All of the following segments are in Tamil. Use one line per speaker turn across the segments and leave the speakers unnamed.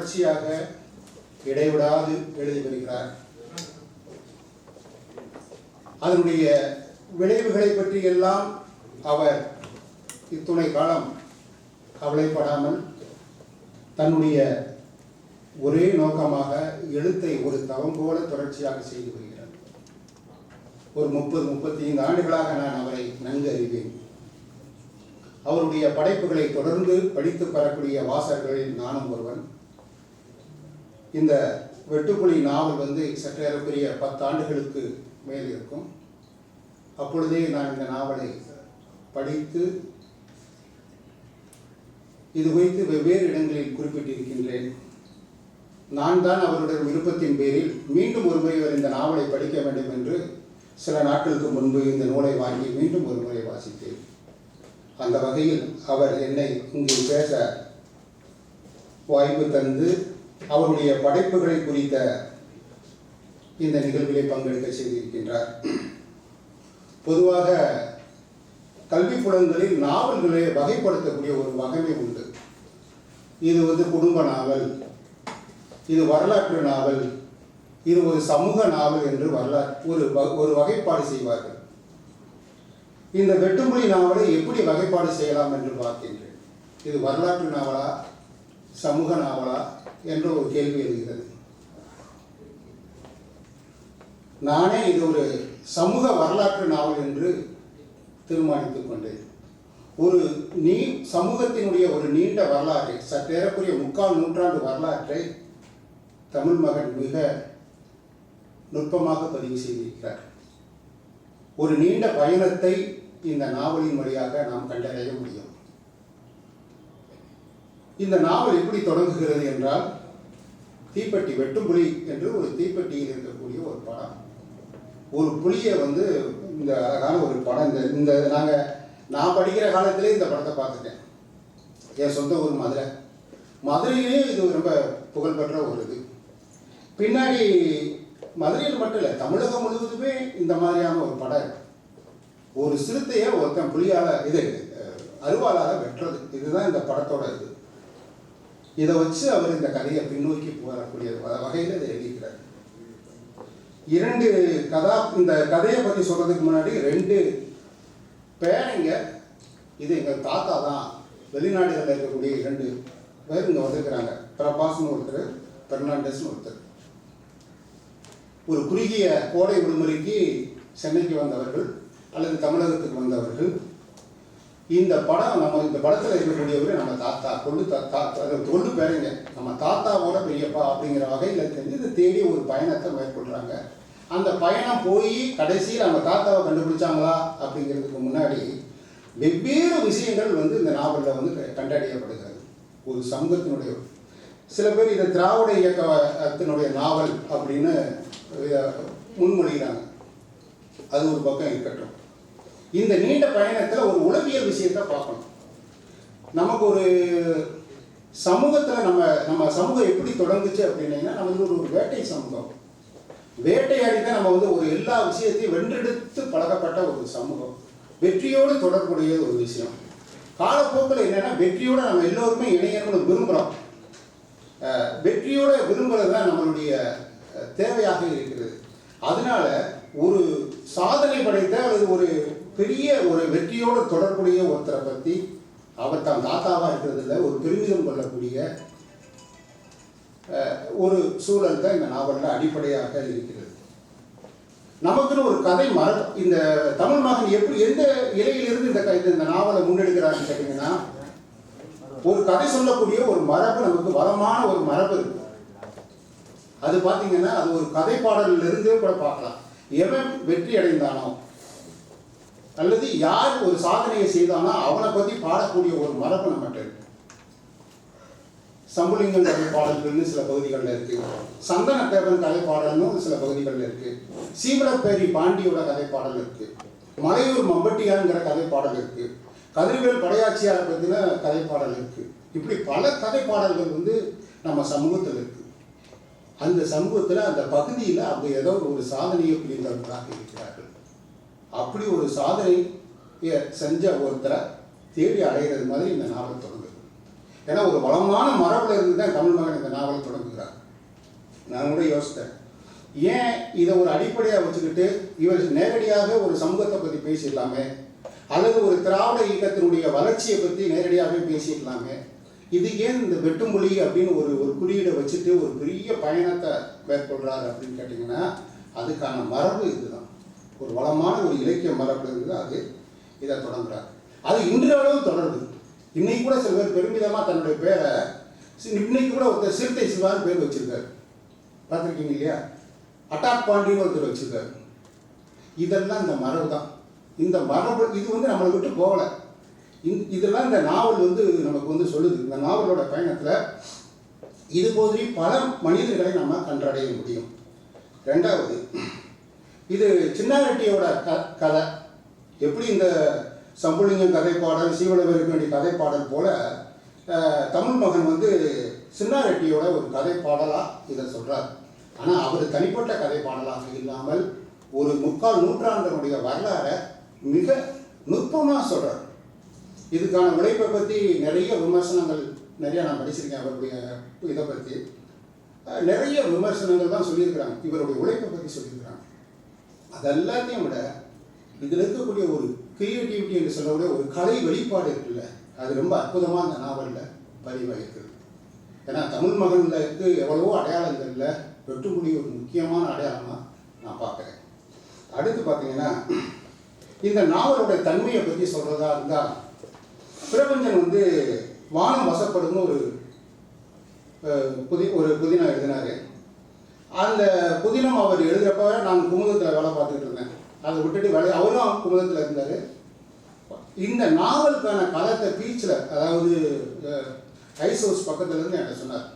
தொடர்ச்சியாக இடைவிடாது எழுதி வருகிறார். அதனுடைய விளைவுகளை பற்றியெல்லாம் அவர் இத்துணை காலம் கவலைப்படாமல் தன்னுடைய ஒரே நோக்கமாக எழுத்தை ஒரு தவம் போல தொடர்ச்சியாக செய்து வருகிறார். ஒரு 30-35 ஆண்டுகளாக நான் அவரை நன்கு அறிவேன். அவருடைய படைப்புகளை தொடர்ந்து படித்து பெறக்கூடிய வாசகர்களில் நானும் ஒருவன். இந்த வெட்டுப்புலி நாவல் சற்றேறக்குரிய 10 ஆண்டுகளுக்கு மேல் இருக்கும். அப்பொழுதே நான் இந்த நாவலை படித்து இது குறித்து வெவ்வேறு இடங்களில் குறிப்பிட்டிருக்கின்றேன். நான் தான் அவருடைய விருப்பத்தின் பேரில் மீண்டும் ஒருமுறை இந்த நாவலை படிக்க வேண்டும் என்று சில நாட்களுக்கு முன்பு இந்த நூலை வாங்கி மீண்டும் ஒரு முறை வாசித்தேன். அந்த வகையில் அவர் என்னை இங்கு பேச வாய்ப்பு தந்து அவருடைய படைப்புகளை குறித்த இந்த நிகழ்விலே பங்கெடுக்க செய்திருக்கின்றார். பொதுவாக கல்விப்புலங்களில் நாவல்களை வகைப்படுத்தக்கூடிய ஒரு வகைமை உண்டு. இது குடும்ப நாவல், இது வரலாற்று நாவல், இது ஒரு சமூக நாவல் என்று ஒரு வகைப்பாடு செய்வார்கள். இந்த வெட்டுப்புலி நாவலை எப்படி வகைப்பாடு செய்யலாம் என்று பார்க்கின்றேன். இது வரலாற்று நாவலா சமூக நாவலா என்ற ஒரு கேள்வி எழுகிறது. நானே இது ஒரு சமூக வரலாற்று நாவல் என்று தீர்மானித்துக் கொண்டேன். ஒரு சமூகத்தினுடைய ஒரு நீண்ட வரலாற்றை, சற்றேறக்குரிய 3/4 நூற்றாண்டு வரலாற்றை தமிழ் மகன் மிக நுட்பமாக பதிவு செய்திருக்கிறார். ஒரு நீண்ட பயணத்தை இந்த நாவலின் வழியாக நாம் கண்டறிய முடியும். இந்த நாவல் எப்படி தொடங்குகிறது என்றால், தீப்பெட்டி வெட்டுப்புலி என்று ஒரு தீப்பெட்டியில் இருக்கக்கூடிய ஒரு படம். ஒரு புலியை இந்த அழகான ஒரு படம். இந்த நான் படிக்கிற காலத்திலே இந்த படத்தை பார்த்துட்டேன். என் சொந்த ஊர் மதுரையிலே இது ரொம்ப புகழ்பெற்ற ஒரு இது. பின்னாடி மதுரையில் மட்டும் இல்லை, தமிழகம் முழுவதுமே இந்த மாதிரியான ஒரு படம். ஒரு சிறுத்தையை ஒருத்தன் புலியால் அருவாளால் வெட்டுறது, இதுதான் இந்த படத்தோட இது. இதை வச்சு அவர் இந்த கதையை பின்னோக்கி வரக்கூடிய வகையில் இதை எழுதிக்கிறார். இந்த கதையை பற்றி சொல்றதுக்கு முன்னாடி 2 பேரைங்க, இது எங்கள் தாத்தா தான். வெளிநாடுகளில் இருக்கக்கூடிய 2 பேர் இங்கே வந்திருக்கிறாங்க. பிரபாஸ்னு ஒருத்தர், பெர்னாண்டஸ்னு ஒருத்தர். ஒரு குறுகிய கோடை விடுமுறைக்கு சென்னைக்கு வந்தவர்கள் அல்லது தமிழகத்துக்கு வந்தவர்கள். இந்த படத்தில் இருக்கக்கூடியவர் நம்ம தாத்தா, கொள்ளு பேருங்க, நம்ம தாத்தாவோட பெரியப்பா அப்படிங்கிற வகையில் தெரிஞ்சு இதை தேடி ஒரு பயணத்தை மேற்கொள்கிறாங்க. அந்த பயணம் போய் கடைசியில் நம்ம தாத்தாவை கண்டுபிடிச்சாங்களா அப்படிங்கிறதுக்கு முன்னாடி வெவ்வேறு விஷயங்கள் இந்த நாவலில் கண்டறியப்படுகிறது. ஒரு சமூகத்தினுடைய, சில பேர் இதை திராவிட இயக்கத்தினுடைய நாவல் அப்படின்னு முன்மொழிகிறாங்க. அது ஒரு பக்கம் இருக்கட்டும். இந்த நீண்ட பயணத்தில் ஒரு உளவியல் விஷயத்தை பார்க்கணும். நமக்கு ஒரு சமூகத்தில் நம்ம சமூகம் எப்படி தொடங்குச்சு அப்படின்னீங்கன்னா, நம்ம ஒரு வேட்டை சமூகம். வேட்டையாடி தான் நம்ம ஒரு எல்லா விஷயத்தையும் வென்றெடுத்து பழகப்பட்ட ஒரு சமூகம். வெற்றியோடு தொடர்புடைய ஒரு விஷயம். காலப்போக்கில் என்னன்னா, வெற்றியோடு நம்ம எல்லோருமே இணையணும்னு விரும்புகிறோம். வெற்றியோட விரும்புகிறது தான் நம்மளுடைய தேவையாக இருக்கிறது. அதனால ஒரு சாதனை படைத்த அல்லது ஒரு பெரிய ஒரு வெற்றியோடு தொடர்புடைய ஒருத்தரை பற்றி அவர் தான் தாத்தாவாக இருக்கிறதில்ல ஒரு பெருமிதம் கொள்ளக்கூடிய ஒரு சூழல் தான் இந்த நாவலில் அடிப்படையாக இருக்கிறது. நமக்குன்னு ஒரு கதை மரபு. இந்த தமிழ் மகன் எப்படி எந்த இலையிலிருந்து இந்த நாவலை முன்னெடுக்கிறாருன்னு கேட்டீங்கன்னா, ஒரு கதை சொல்லக்கூடிய ஒரு மரபு, நமக்கு வளமான ஒரு மரபு இருக்கு. அது பார்த்தீங்கன்னா, அது ஒரு கதை பாடலிலிருந்தே கூட பார்க்கலாம். எவன் வெற்றி அடைந்தானோ அல்லது யார் ஒரு சாதனையை செய்தானோ அவனை பற்றி பாடக்கூடிய ஒரு மரபு நம்மகிட்ட இருக்கு. சம்புலிங்கம் கதை பாடல்கள்னு சில பகுதிகளில் இருக்கு. சந்தனத்தேவன் கதை பாடல்னு சில பகுதிகளில் இருக்கு. சீவலப்பேரி பாண்டியோட கதை பாடல் இருக்கு. மலையூர் மம்பட்டியாங்கிற கதை பாடல் இருக்கு. கதிர்வேல் படையாட்சியார் பற்றின கதை பாடல் இருக்கு. இப்படி பல கதை பாடல்கள் நம்ம சமூகத்தில் இருக்கு. அந்த சமூகத்தில் அந்த பகுதியில் அவங்க ஏதோ ஒரு சாதனையை புரிந்தவர்களாக இருக்கிறார்கள். அப்படி ஒரு சாதனையை செஞ்ச ஒருத்தரை தேடி அடைகிறது மாதிரி இந்த நாவல் தொடங்குது. ஏன்னா ஒரு வளமான மரபில் இருந்து தான் தமிழ் மகன் இந்த நாவலை தொடங்குகிறார். நான் கூட யோசித்தேன், ஏன் இதை ஒரு அடிப்படையாக வச்சுக்கிட்டு இவர் நேரடியாக ஒரு சமூகத்தை பற்றி பேசிடலாமே, அல்லது ஒரு திராவிட இயக்கத்தினுடைய வளர்ச்சியை பற்றி நேரடியாகவே பேசிடலாமே, இது ஏன் இந்த வெட்டுமொழி அப்படின்னு ஒரு குறியீடை வச்சுட்டு ஒரு பெரிய பயணத்தை மேற்கொள்கிறார் அப்படின்னு கேட்டிங்கன்னா, அதுக்கான மரபு இதுதான். ஒரு வளமான ஒரு இலக்கிய மரபு இருக்குது, அது இதை தொடங்குறார். அது இன்றளவு தொடருது. இன்னைக்கு கூட சில பேர் பெருமிதமாக தன்னுடைய பேரை, இன்னைக்கு கூட ஒருத்தர் சிறுத்தை சிவான்னு பேர் வச்சிருக்காரு, பார்த்துருக்கீங்க இல்லையா? அட்டாக் பாண்டின்னு ஒருத்தர் வச்சிருக்காரு. இதெல்லாம் இந்த மரபு தான். இந்த மரபு இது நம்மளை விட்டு போகலை. இதெல்லாம் இந்த நாவல் நமக்கு சொல்லுது. இந்த நாவலோட பயணத்தில் இது போதிரி பல மனிதர்களை நம்ம கண்டடைய முடியும். ரெண்டாவது, இது சின்னாரெட்டியோட கதை. எப்படி இந்த சம்புலிங்கம் கதைப்பாடல், சீவலவேலுக்கு வேண்டிய கதைப்பாடல் போல தமிழ் மகன் சின்னாரெட்டியோட ஒரு கதைப்பாடலாக இதை சொல்கிறார். ஆனால் அவர் தனிப்பட்ட கதைப்பாடலாக இல்லாமல் ஒரு 3/4 நூற்றாண்டினுடைய வரலாறை மிக நுட்பமாக சொல்கிறார். இதுக்கான உழைப்பை பற்றி நிறைய விமர்சனங்கள் நான் படிச்சிருக்கேன். அவருடைய இதை பற்றி நிறைய விமர்சனங்கள் தான் சொல்லியிருக்கிறாங்க. இவருடைய உழைப்பை பற்றி சொல்லியிருக்கிறாங்க. அது எல்லாத்தையும் விட இதில் இருக்கக்கூடிய ஒரு கிரியேட்டிவிட்டி என்று சொல்லக்கூடிய ஒரு கலை வெளிப்பாடு இருக்குல்ல, அது ரொம்ப அற்புதமாக அந்த நாவலில் பதிவாயிருக்குது. ஏன்னா தமிழ் மகனுக்கு எவ்வளவோ அடையாளங்களில் வெட்டுமொழி ஒரு முக்கியமான அடையாளமாக நான் பார்க்குறேன். அடுத்து பார்த்தீங்கன்னா, இந்த நாவலோட தன்மையை பற்றி சொல்கிறதா இருந்தால், பிரபஞ்சன் வானம் வசப்படும்னு ஒரு புதினம் எழுதினார். அந்த புதினம் அவர் எழுதுகிறப்ப நான் குமுதத்தில் வேலை பார்த்துக்கிட்டு இருந்தேன். அதை விட்டுட்டு அவரும் குமுதத்தில் இருந்தார். இந்த நாவலுக்கான களத்தை பீச்சில், அதாவது ஐஸ் ஹவுஸ் பக்கத்துலேருந்து என்கிட்ட சொன்னார்.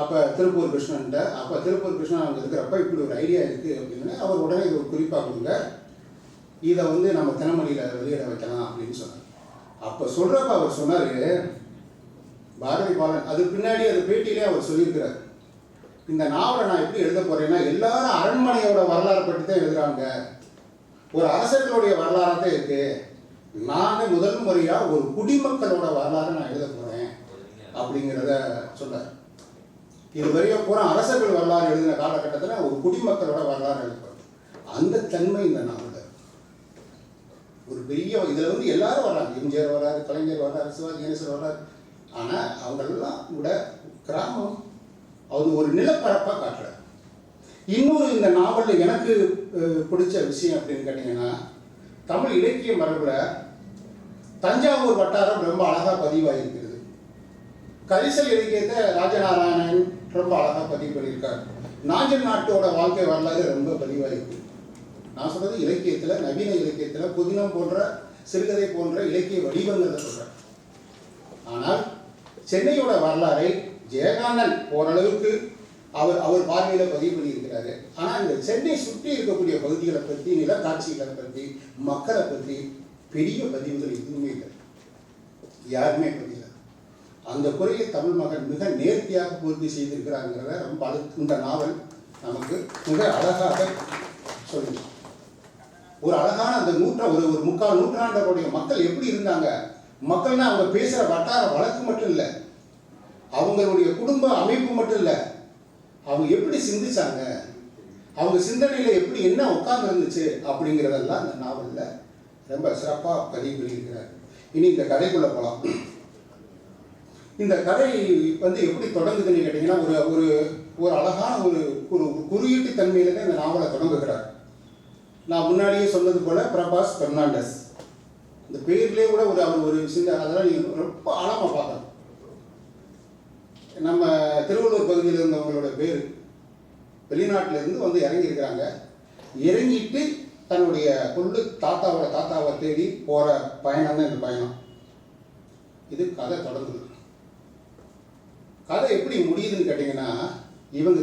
அப்போ திருப்பூர் கிருஷ்ணன்ட்ட, திருப்பூர் கிருஷ்ணன் அவங்க இருக்கிறப்ப இப்படி ஒரு ஐடியா இருக்குது அப்படின்னு அவர் உடனே இது ஒரு குறிப்பாக கொடுங்க, இதை நம்ம தினமணியில் வெளியிட வைக்கலாம் அப்படின்னு சொன்னார். அப்போ சொல்கிறப்ப அவர் சொன்னார், பாரதி பாலன் அது பின்னாடி அது பேட்டியிலே அவர் சொல்லியிருக்கிறார், இந்த நாவலை நான் எப்படி எழுத போகிறேன்னா, எல்லாரும் அரண்மனையோட வரலாறை பற்றி தான் எழுதுகிறாங்க, ஒரு அரசர்களுடைய வரலாறாக தான் இருக்குது, நான் முதல் முறையாக ஒரு குடிமக்களோட வரலாறை நான் எழுத போகிறேன் அப்படிங்கிறத சொன்னார். இது வரையும் பூரா அரசர்கள் வரலாறு எழுதின காலகட்டத்தில் ஒரு குடிமக்களோட வரலாறு எழுதுவார். அந்த தன்மை இந்த நாவல் ஒரு பெரிய இதில் எல்லாரும் வர்றாங்க. எம்ஜிஆர் வர்றாரு, கலைஞர் வர்றாரு, சிவாஜி கணேசன் வர்றாரு. ஆனால் அவங்களெல்லாம் கூட கிராமம் அவர் ஒரு நிலப்பரப்பாக காட்டுறாரு. இன்னொரு இந்த நாவலில் எனக்கு பிடிச்ச விஷயம் அப்படின்னு கேட்டிங்கன்னா, தமிழ் இலக்கிய மரபில் தஞ்சாவூர் வட்டாரம் ரொம்ப அழகாக பதிவாகிருக்கிறது. கரிசல் இலக்கியத்தை ராஜநாராயணன் ரொம்ப அழகாக பதிவு பண்ணியிருக்கார். நாஞ்சல் நாட்டோட வாழ்க்கை வரலாறு ரொம்ப பதிவாயிருக்கு. நான் சொல்கிறது இலக்கியத்தில், நவீன இலக்கியத்தில் புதினம் போன்ற சிறுகதை போன்ற இலக்கிய வடிவங்களை சொல்கிறேன். ஆனால் சென்னையோட வரலாறை ஜெயகாந்தன் ஓரளவுக்கு அவர் பார்வையில் பதிவு பண்ணியிருக்கிறாரு. ஆனால் இந்த சென்னை சுற்றி இருக்கக்கூடிய பகுதிகளை பற்றி, நிலக்காட்சிகளை பற்றி, மக்களை பற்றி பெரிய பதிவுகள் எதுவுமே இல்லை, யாருமே பதிவு. அந்த குறையை தமிழ் மகன் மிக நேர்த்தியாக பூர்த்தி செய்திருக்கிறாங்கிறத ரொம்ப இந்த நாவல் நமக்கு மிக அழகாக சொல்லுது. ஒரு அழகான அந்த ஒரு 3/4 நூற்றாண்டுடைய மக்கள் எப்படி இருந்தாங்க, மக்கள்னா அவங்க பேசுகிற வட்டார வழக்கு மட்டும் இல்லை, அவங்களுடைய குடும்ப அமைப்பு மட்டும் இல்லை, அவங்க எப்படி சிந்திச்சாங்க, அவங்க சிந்தனையில் எப்படி என்ன உட்கார்ந்து இருந்துச்சு அப்படிங்கிறதெல்லாம் இந்த நாவலில் ரொம்ப சிறப்பாக பதிவு பண்ணியிருக்கிறார். இனி இந்த கதைக்குள்ளே போகலாம். இந்த கதை எப்படி தொடங்குதுன்னு கேட்டிங்கன்னா, ஒரு அழகான ஒரு குறியீட்டு தன்மையில தான் இந்த நாவலை தொடங்குகிறார். நான் முன்னாடியே சொன்னது போல பிரபாஸ் பெர்னாண்டஸ், இந்த பேர்லேயே கூட அவர் ஒரு சின்ன, அதெல்லாம் நீங்கள் ரொம்ப ஆழமாக பார்க்கணும். நம்ம திருவள்ளூர் பகுதியில் இருந்தவங்களோட பேர் வெளிநாட்டிலேருந்து இறங்கியிருக்கிறாங்க. இறங்கிட்டு தன்னுடைய தாத்தாவை தேடி போகிற பயணம் தான் இந்த பயணம். இது கதை தொடங்குது. கதை எப்படி முடியுதுன்னு கேட்டிங்கன்னா, இவங்க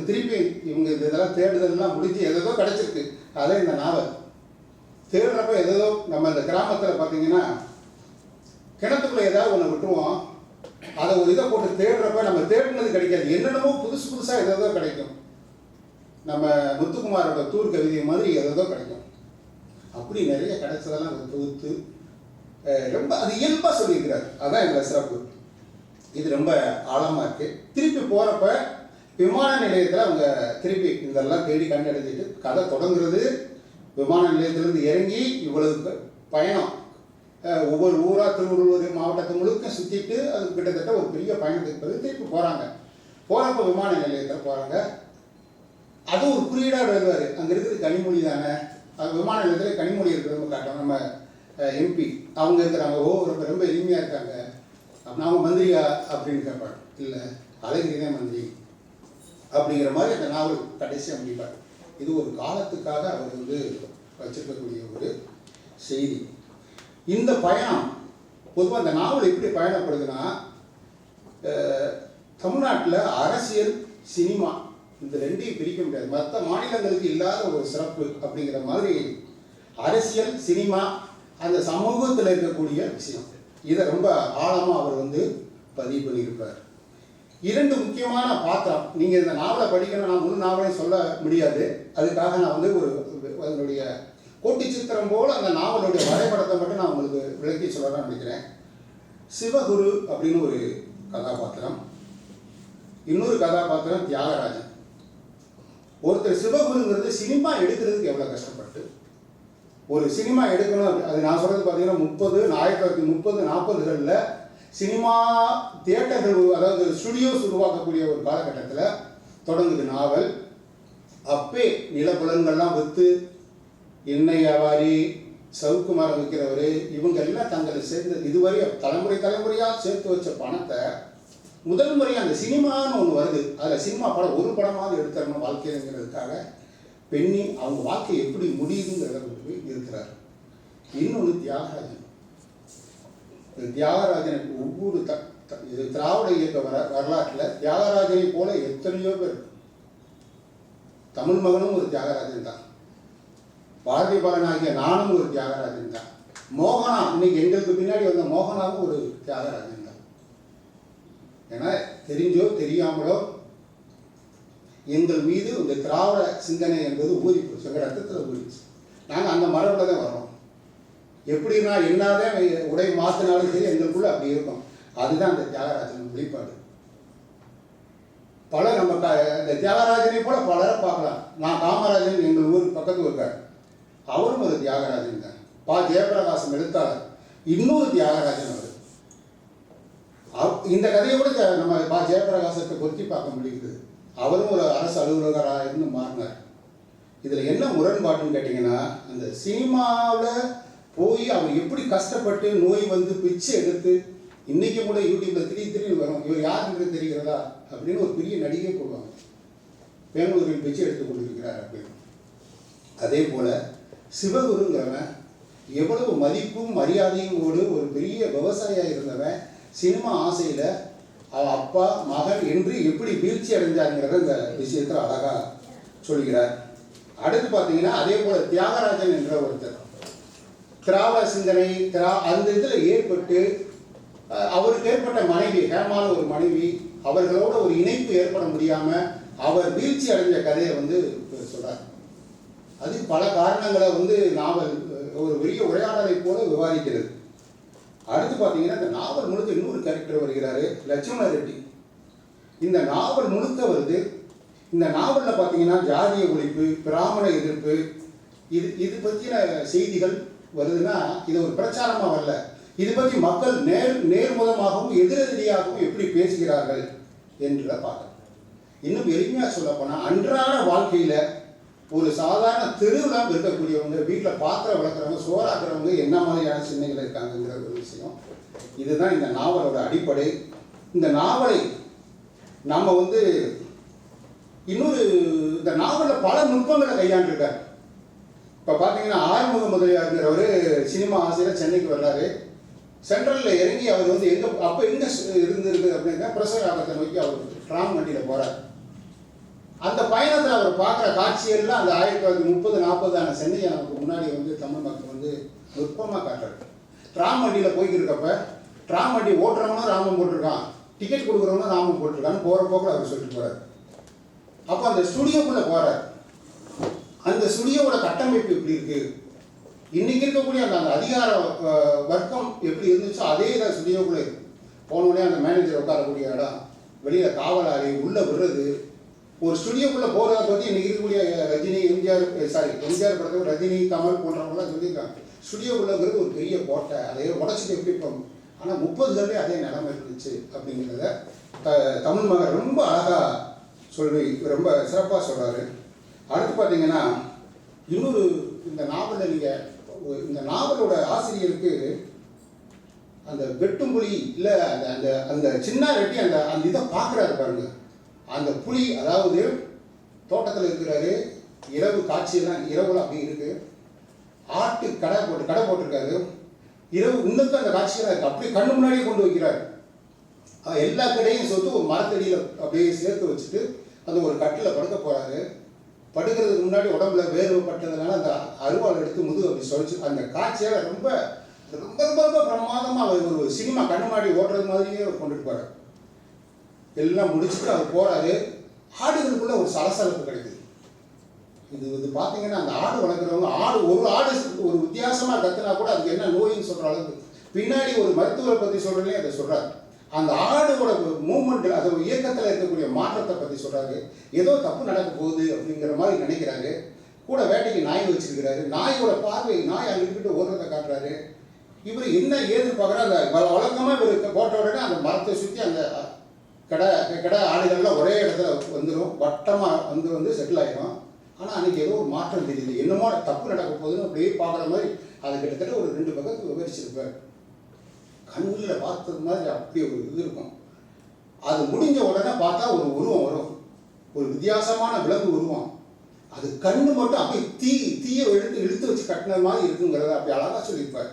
இதெல்லாம் தேடுதல்லாம் முடிஞ்சு எதோ கிடச்சிருக்கு. அதே இந்த நாவல் தேடுறப்ப எதோ நம்ம இந்த கிராமத்தில் பார்த்தீங்கன்னா கிணத்துக்குள்ளே ஏதாவது ஒன்று விட்டுருவோம், அதை ஒரு இதை போட்டு தேடுறப்ப நம்ம தேடினது கிடைக்காது, என்னென்னமோ புதுசாக எதோ கிடைக்கும். நம்ம முத்துக்குமாரோட தூர் கவிதை மாதிரி எதோ கிடைக்கும். அப்படி நிறைய கிடைச்சதெல்லாம் தொகுத்து ரொம்ப அது இயல்பாக சொல்லியிருக்கிறார். அதான் எங்களை சிறப்பு. இது ரொம்ப ஆழமாக இருக்குது. திருப்பி போகிறப்ப விமான நிலையத்தில் அவங்க திருப்பி இதெல்லாம் தேடி கண்டெடுத்துட்டு கதை தொடங்குறது விமான நிலையத்திலேருந்து இறங்கி இவ்வளவு பயணம், ஒவ்வொரு ஊராக திருவள்ளூர் மாவட்டத்தை முழுக்க சுற்றிட்டு அது கிட்டத்தட்ட ஒரு பெரிய பயணத்துக்கு பிறகு திருப்பி போகிறாங்க. போகிறப்ப விமான நிலையத்தில் போகிறாங்க. அது ஒரு குறியீடாக வருவார். அங்கே இருக்கிறது கனிமொழி தானே, விமான நிலையத்தில் கனிமொழி இருக்கிறவங்க காட்டும். நம்ம எம்பி அவங்க இருக்கிறாங்க. ஓ ரொம்ப ரொம்ப எளிமையாக இருக்காங்க. அவங்க மந்திரியா அப்படின்னு கேட்பாங்க. இல்லை, அழகிரி தான் மந்திரி அப்படிங்கிற மாதிரி அந்த நாவல் கடைசியாக முடிப்பார். இது ஒரு காலத்துக்காக அவர் வந்து வச்சிருக்கக்கூடிய ஒரு செய்தி. இந்த பயணம் பொதுவாக அந்த நாவல் எப்படி பயணப்படுதுன்னா, தமிழ்நாட்டில் அரசியல் சினிமா இந்த ரெண்டையும் பிரிக்க முடியாது. மற்ற மாநிலங்களுக்கு இல்லாத ஒரு சிறப்பு அப்படிங்கிற மாதிரி அரசியல் சினிமா அந்த சமூகத்தில் இருக்கக்கூடிய விஷயம், இதை ரொம்ப ஆழமாக அவர் வந்து பதிவு பண்ணியிருப்பார். இரண்டு முக்கியமான பாத்திரம். நீங்கள் இந்த நாவலை படிக்கணும், நான் முழு நாவலையும் சொல்ல முடியாது. அதுக்காக நான் வந்து ஒரு அதனுடைய கோட்டி சித்திரம் போல் அந்த நாவலுடைய வரைபடத்தை மட்டும் நான் உங்களுக்கு விளக்கி சொல்லலாம்னு நினைக்கிறேன். சிவகுரு அப்படின்னு ஒரு கதாபாத்திரம், இன்னொரு கதாபாத்திரம் தியாகராஜன். ஒருத்தர் சிவகுருங்கிறது சினிமா எடுக்கிறதுக்கு எவ்வளோ கஷ்டப்பட்டு ஒரு சினிமா எடுக்கணும். அது நான் சொல்கிறது பார்த்தீங்கன்னா 1930 40களில் சினிமா தியேட்டர்கள், அதாவது ஸ்டுடியோஸ் உருவாக்கக்கூடிய ஒரு காலகட்டத்தில் தொடங்குது நாவல். அப்பே நிலப்புலன்கள்லாம் விற்று எண்ணெய் வியாபாரி, சவுக்கு மரம் விற்கிறவர், இவங்க எல்லாம் தங்களை சேர்ந்து இதுவரை தலைமுறையாக சேர்த்து வச்ச பணத்தை முதல் முறையாக அந்த சினிமான்னு ஒன்று வருது. அதில் சினிமா படம் ஒரு படமாவது எடுத்துடணும் வாழ்க்கைங்கிறதுக்காக பெண்ணி அவங்க வாழ்க்கை எப்படி முடியுதுங்கிறத இருக்கிறார். இன்னொன்று தியாகராஜன். தியாகராஜனுக்கு ஒவ்வொரு இது திராவிட இயக்க வரலாற்றில் தியாகராஜனை போல எத்தனையோ பேர். தமிழ் மகனும் ஒரு தியாகராஜன் தான், பாரதி பாலனாகிய நானும் ஒரு தியாகராஜன் தான், மோகனா இன்னைக்கு எங்களுக்கு பின்னாடி வந்த மோகனாவும் ஒரு தியாகராஜன் தான். ஏன்னா தெரிஞ்சோ தெரியாமலோ எங்கள் மீது இந்த திராவிட சிந்தனை என்பது ஊறிப்போச்சு, எங்கள் ரத்தத்தில் ஊறிச்சு. நாங்கள் அந்த மரபில் தான் வரோம். எப்படின்னா என்னதான் உடை மாற்றினாலும் சரி எங்களுக்குள்ள அப்படி இருக்கும். அதுதான் அந்த தியாகராஜன் வெளிப்பாடு. பல நம்ம இந்த தியாகராஜனை போல பலரை பார்க்கலாம். நான் காமராஜன் எங்கள் ஊர் பக்கத்து இருக்கார், அவரும் ஒரு தியாகராஜன் தான். ஜெயபிரகாசம் எழுத்தாளர், இன்னொரு தியாகராஜன் அவர். இந்த கதையை கூட நம்ம ஜெயபிரகாசத்தை பொருத்தி பார்க்க முடியுது. அவரும் ஒரு அரசு அலுவலகராக இருந்து மாறினார். இதில் என்ன முரண்பாட்டுன்னு கேட்டிங்கன்னா, அந்த சினிமாவில் போய் அவர் எப்படி கஷ்டப்பட்டு நோய் வந்து பிச்சை எடுத்து இன்றைக்கி கூட யூடியூப்பில் திடீர்னு வரும், இவர் யாருன்றது தெரிகிறதா அப்படின்னு ஒரு பெரிய நடிகை போடுவாங்க, பெங்களூரில் பிச்சை எடுத்து கொண்டிருக்கிறார் அப்படின்னு. அதே போல் சிவகுருங்கிறவன் எவ்வளவு மதிப்பும் மரியாதையும் ஒரு பெரிய விவசாயியாக இருந்தவன் சினிமா ஆசையில் அவன் அப்பா மகன் என்று எப்படி வீழ்ச்சி அடைஞ்சாருங்கிறத இந்த விஷயத்தில் அழகாக சொல்கிறார். அடுத்து பார்த்தீங்கன்னா அதே போல் தியாகராஜன் என்ற ஒருத்தர் திராவிட சிந்தனை அந்த இதில் ஏற்பட்டு அவருக்கு ஏற்பட்ட மனைவி ஹேமான ஒரு மனைவி, அவர்களோட ஒரு இணைப்பு ஏற்பட முடியாமல் அவர் வீழ்ச்சி அடைஞ்ச கதையை வந்து சொல்கிறார். அது பல காரணங்களை வந்து நாவல் ஒரு பெரிய உரையாடலை போல விவாதிக்கிறது. அடுத்து பார்த்தீங்கன்னா இந்த நாவல் முழுக்க இன்னொரு கேரக்டர் வருகிறாரு, லட்சுமண ரெட்டி. இந்த நாவல் முழுக்க வருது. இந்த நாவலில் பார்த்தீங்கன்னா ஜாதிய ஒழிப்பு, பிராமண எதிர்ப்பு, இது பற்றின செய்திகள் வருதுன்னா இது ஒரு பிரச்சாரமாக வரல. இது பற்றி மக்கள் நேர்முகமாகவும் எதிரெதிரியாகவும் எப்படி பேசுகிறார்கள் என்று பார்க்கணும். இன்னும் எளிமையாக சொல்லப்போனால் அன்றாட வாழ்க்கையில் ஒரு சாதாரண தெருவில் இருக்கக்கூடியவங்க, வீட்டில் பாத்திரம் வளர்க்குறவங்க, சோறாக்குறவங்க என்ன மாதிரியான சிந்தனைகள் இருக்காங்கங்கிற ஒரு விஷயம். இதுதான் இந்த நாவலோட அடிப்படை. இந்த நாவலை நாம் வந்து இன்னொரு இந்த நாவலில் பல நுட்பங்களை கையாண்டிருக்கார். இப்போ பார்த்தீங்கன்னா ஆறுமுக முதலியாருங்கிறவர் சினிமா ஆசையில் சென்னைக்கு வர்றாரு. சென்ட்ரலில் இறங்கி அவர் வந்து அப்போ எங்கே இருந்திருக்கு அப்படின்னா பிரசவ நோக்கி அவர் ட்ராம் வண்டியில் போகிறார். அந்த பயணத்தில் அவர் பார்க்குற காட்சிகள்லாம் அந்த 1930 40 சென்னையை நமக்கு முன்னாடி வந்து தமிழ் மக்கள் வந்து நுட்பமாக காட்டுறாரு. ட்ராம் வண்டியில் போய்க்கு இருக்கப்ப ட்ராம் வண்டி ஓட்டுறவனும் ராமம் போட்டிருக்கான், டிக்கெட் கொடுக்குறவனும் ராமம் போட்டிருக்கான்னு போகிற போக்கில் அவர் சொல்லிட்டு போகிறார். அப்போ அந்த ஸ்டுடியோக்குள்ளே போகிறார். அந்த ஸ்டுடியோவோட கட்டமைப்பு எப்படி இருக்குது, இன்றைக்கி இருக்கக்கூடிய அந்த அதிகார வர்க்கம் எப்படி இருந்துச்சோ அதே தான் ஸ்டுடியோக்குள்ளே இருக்குது. போனோடனே அந்த மேனேஜர் உட்காரக்கூடிய இடம், வெளியில் காவலாளி, உள்ளே விடுறது, ஒரு ஸ்டுடியோக்குள்ளே போகிறத பற்றி இன்றைக்கி இருக்கக்கூடிய ரஜினி, எம்ஜிஆர் படத்தில் ரஜினி, கமல் போன்றவங்களாம் சொல்லியிருக்காங்க. ஸ்டுடியோக்குள்ளேங்கிறது ஒரு பெரிய கோட்டை, அதையே உடச்சிட்டு எப்படி போகும். ஆனால் 30 அதே நிலைமை இருந்துச்சு அப்படிங்கிறத தமிழ் மகன் ரொம்ப அழகாக சொல்லி ரொம்ப சிறப்பாக சொல்கிறாரு. அடுத்து பார்த்தீங்கன்னா இன்னொரு இந்த நாவலில் நீங்கள் இந்த நாவலோட ஆசிரியருக்கு அந்த வெட்டும் புலி இல்லை அந்த அந்த அந்த சின்ன வெட்டி அந்த அந்த இதை பார்க்குறாரு பாருங்க. அந்த புலி அதாவது தோட்டத்தில் இருக்கிறாரு, இரவு காட்சியெல்லாம் இரவுல அப்படி இருக்கு, ஆட்டு கடை போட்டிருக்காரு, இரவு இன்னும் அந்த காட்சியெல்லாம் இருக்கு, அப்படியே கண்ணு முன்னாடியே கொண்டு வைக்கிறாரு. எல்லா கடையும் சொல்லிட்டு ஒரு மரத்தடியில் அப்படியே சேர்த்து வச்சுட்டு அந்த ஒரு கட்டில் படுக்க போகிறாரு. படுக்கிறதுக்கு முன்னாடி உடம்புல வேர்வை பட்டதுனால அந்த அருவாள் எடுத்து முதுகு அப்படி சொல்லிச்சு. அந்த காட்சியால் ரொம்ப ரொம்ப ரொம்ப ரொம்ப பிரமாதமாக அவர் ஒரு சினிமா கண்ணு மாடி ஓடுறது மாதிரியே அவர் கொண்டுட்டு போகிறார். எல்லாம் முடிச்சுட்டு அவர் போகிறாரு. ஆடுகளுக்குள்ள ஒரு சலசலப்பு கிடைக்குது. இது பார்த்தீங்கன்னா அந்த ஆடு வளர்க்குறவங்க ஒரு ஆடு ஒரு வித்தியாசமாக கற்றுனா கூட அதுக்கு என்ன நோயின்னு சொல்கிற அளவுக்கு பின்னாடி ஒரு மருத்துவரை பற்றி சொல்கிறேன்னே அதை சொல்கிறார். அந்த ஆடோட மூமெண்ட்டில் அதோட இயக்கத்தில் இருக்கக்கூடிய மாற்றத்தை பற்றி சொல்கிறாரு. ஏதோ தப்பு நடக்க போகுது அப்படிங்கிற மாதிரி நினைக்கிறாரு. கூட வேட்டைக்கு நாய் வச்சிருக்கிறாரு. நாயோட பார்வை, நாய் அங்கிட்டு ஓடுறதை காட்டுறாரு. இவர் என்ன ஏது பார்க்குறா, அந்த வழக்கமாக இவர் போட்ட உடனே அந்த மரத்தை சுற்றி அந்த கடை ஆடுகள்லாம் ஒரே இடத்துல வந்துடும், வட்டமாக வந்து செட்டில் ஆகிடும். ஆனால் அன்றைக்கி ஏதோ ஒரு மாற்றம் தெரியுது, என்னமோ தப்பு நடக்க போகுதுன்னு அப்படியே பார்க்குற மாதிரி அதை கிட்டத்தட்ட ஒரு 2 பக்கத்துக்கு விவரிச்சிருப்பார். கண்ணில் பார்த்தது மாதிரி அப்படி ஒரு இது இருக்கும். அது முடிஞ்ச உடனே பார்த்தா ஒரு உருவம் வரும், ஒரு வித்தியாசமான விலங்கு உருவம். அது கண்ணு மட்டும் அப்படியே தீயை இழுத்து வச்சு கட்டின மாதிரி இருக்குங்கிறத அப்படி அழகாக சொல்லியிருப்பார்.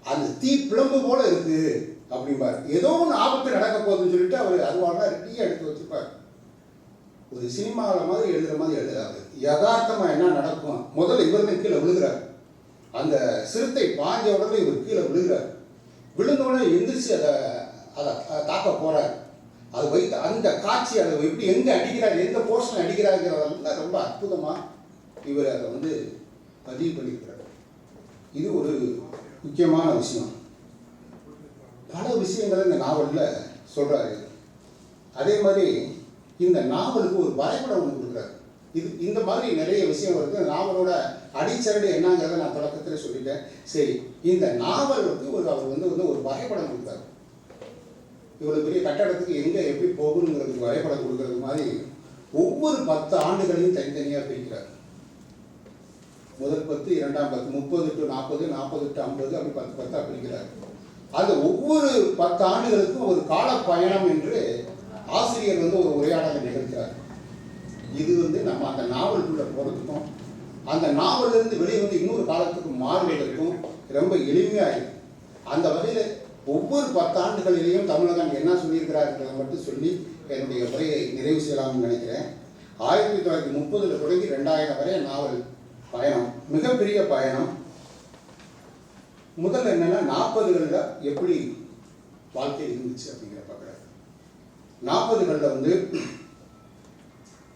அந்த தீ பிளம்பு போல இருக்கு அப்படிம்பார். ஏதோ ஒன்று ஆபத்து நடக்க போகுதுன்னு சொல்லிட்டு அவர் அருவாளாக ரெட்டியாக எடுத்து வச்சுப்பார். ஒரு சினிமாவில் மாதிரி எழுதுகிற மாதிரி எழுதுறாரு. யதார்த்தமாக என்ன நடக்கும், முதல்ல இவர் கீழே விழுகிறார். அந்த சிறுத்தை பாஞ்ச உடனே இவர் கீழே விழுகிறார். விழுந்தோடனே எந்திரிச்சு அதை தாக்க போகிறார். அது வைத்து அந்த காட்சி அதை எப்படி எங்கே அடிக்கிறார், எந்த போர்ஷன் அடிக்கிறாருங்கிறதெல்லாம் ரொம்ப அற்புதமாக இவர் அதை வந்து பதிவு பண்ணியிருக்கிறார். இது ஒரு முக்கியமான விஷயம். பல விஷயங்களை இந்த நாவலில் சொல்கிறாரு. அதே மாதிரி இந்த நாவலுக்கு ஒரு வரைபடம் ஒன்று கொடுக்குறாரு. இந்த மாதிரி நிறைய விஷயம் வருது. நாவலோட அடிச்சரடு என்னங்கிறத நான் தொடக்கத்தில் சொல்லிட்டேன். சரி, இந்த நாவலுக்கு அவர் வந்து ஒரு வரைபடம் கொடுத்தாரு. இவ்வளோ பெரிய கட்டடத்துக்கு எங்கே எப்படி போகணுங்கிறதுக்கு வரைபடம் கொடுக்கறது மாதிரி ஒவ்வொரு 10 ஆண்டுகளையும் தனித்தனியாக பிரிக்கிறார். முதல் 10, 2ஆம் 10, 30 to 40, 40 to 50 அப்படி 10 பிரிக்கிறார். அது ஒவ்வொரு 10 ஆண்டுகளுக்கும் ஒரு கால பயணம் என்று ஆசிரியர் வந்து ஒரு உரையாடலை நிகழ்கிறார். இது வந்து நம்ம அந்த நாவலுக்குள்ள போகிறதுக்கும் அந்த நாவலிருந்து வெளியே வந்து இன்னொரு காலத்துக்கு மாறுவதற்கும் ரொம்ப எளிமையாக இருக்கு. அந்த வகையில் ஒவ்வொரு 10 ஆண்டுகளிலேயும் தமிழகம் என்ன சொல்லியிருக்கிறார்ன்றதை மட்டும் சொல்லி என்னுடைய உரையை நிறைவு செய்யலாம்னு நினைக்கிறேன். 1930 தொடங்கி 2000 வரை நாவல் பயணம், மிகப்பெரிய பயணம். முதல்ல என்னன்னா 40களில் எப்படி வாழ்க்கை இருந்துச்சு அப்படிங்கிற பார்க்குறாரு. 40களில் வந்து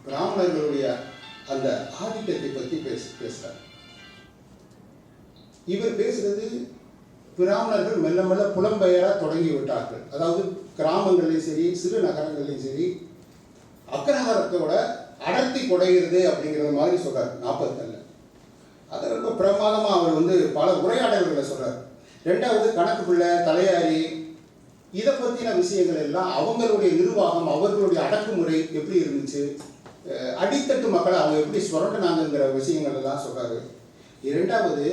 பிராமணர்களுடைய அந்த ஆதிக்கத்தை பற்றி பேசுகிறார். இவர் பேசுறது பிராமணர்கள் மெல்ல மெல்ல புலம்பெயராக தொடங்கி விட்டார்கள். அதாவது கிராமங்கள்லையும் சரி, சிறு நகரங்கள்லையும் சரி, அக்ரஹாரத்தோட அடர்த்தி குறைகிறது அப்படிங்கிறது மாதிரி சொல்கிறார் 40களில். அதை ரொம்ப பிரமாதமாக அவர் வந்து பல உரையாடல்களை சொல்கிறார். 2வது கணக்கு பிள்ளை, தலையாரி, இதை பற்றின விஷயங்கள் எல்லாம் அவங்களுடைய நிர்வாகம், அவர்களுடைய அடக்குமுறை எப்படி இருந்துச்சு, அடித்தட்டு மக்களை அவங்க எப்படி சுரண்டினாங்கிற விஷயங்கள் எல்லாம் சொல்கிறாரு. 2வது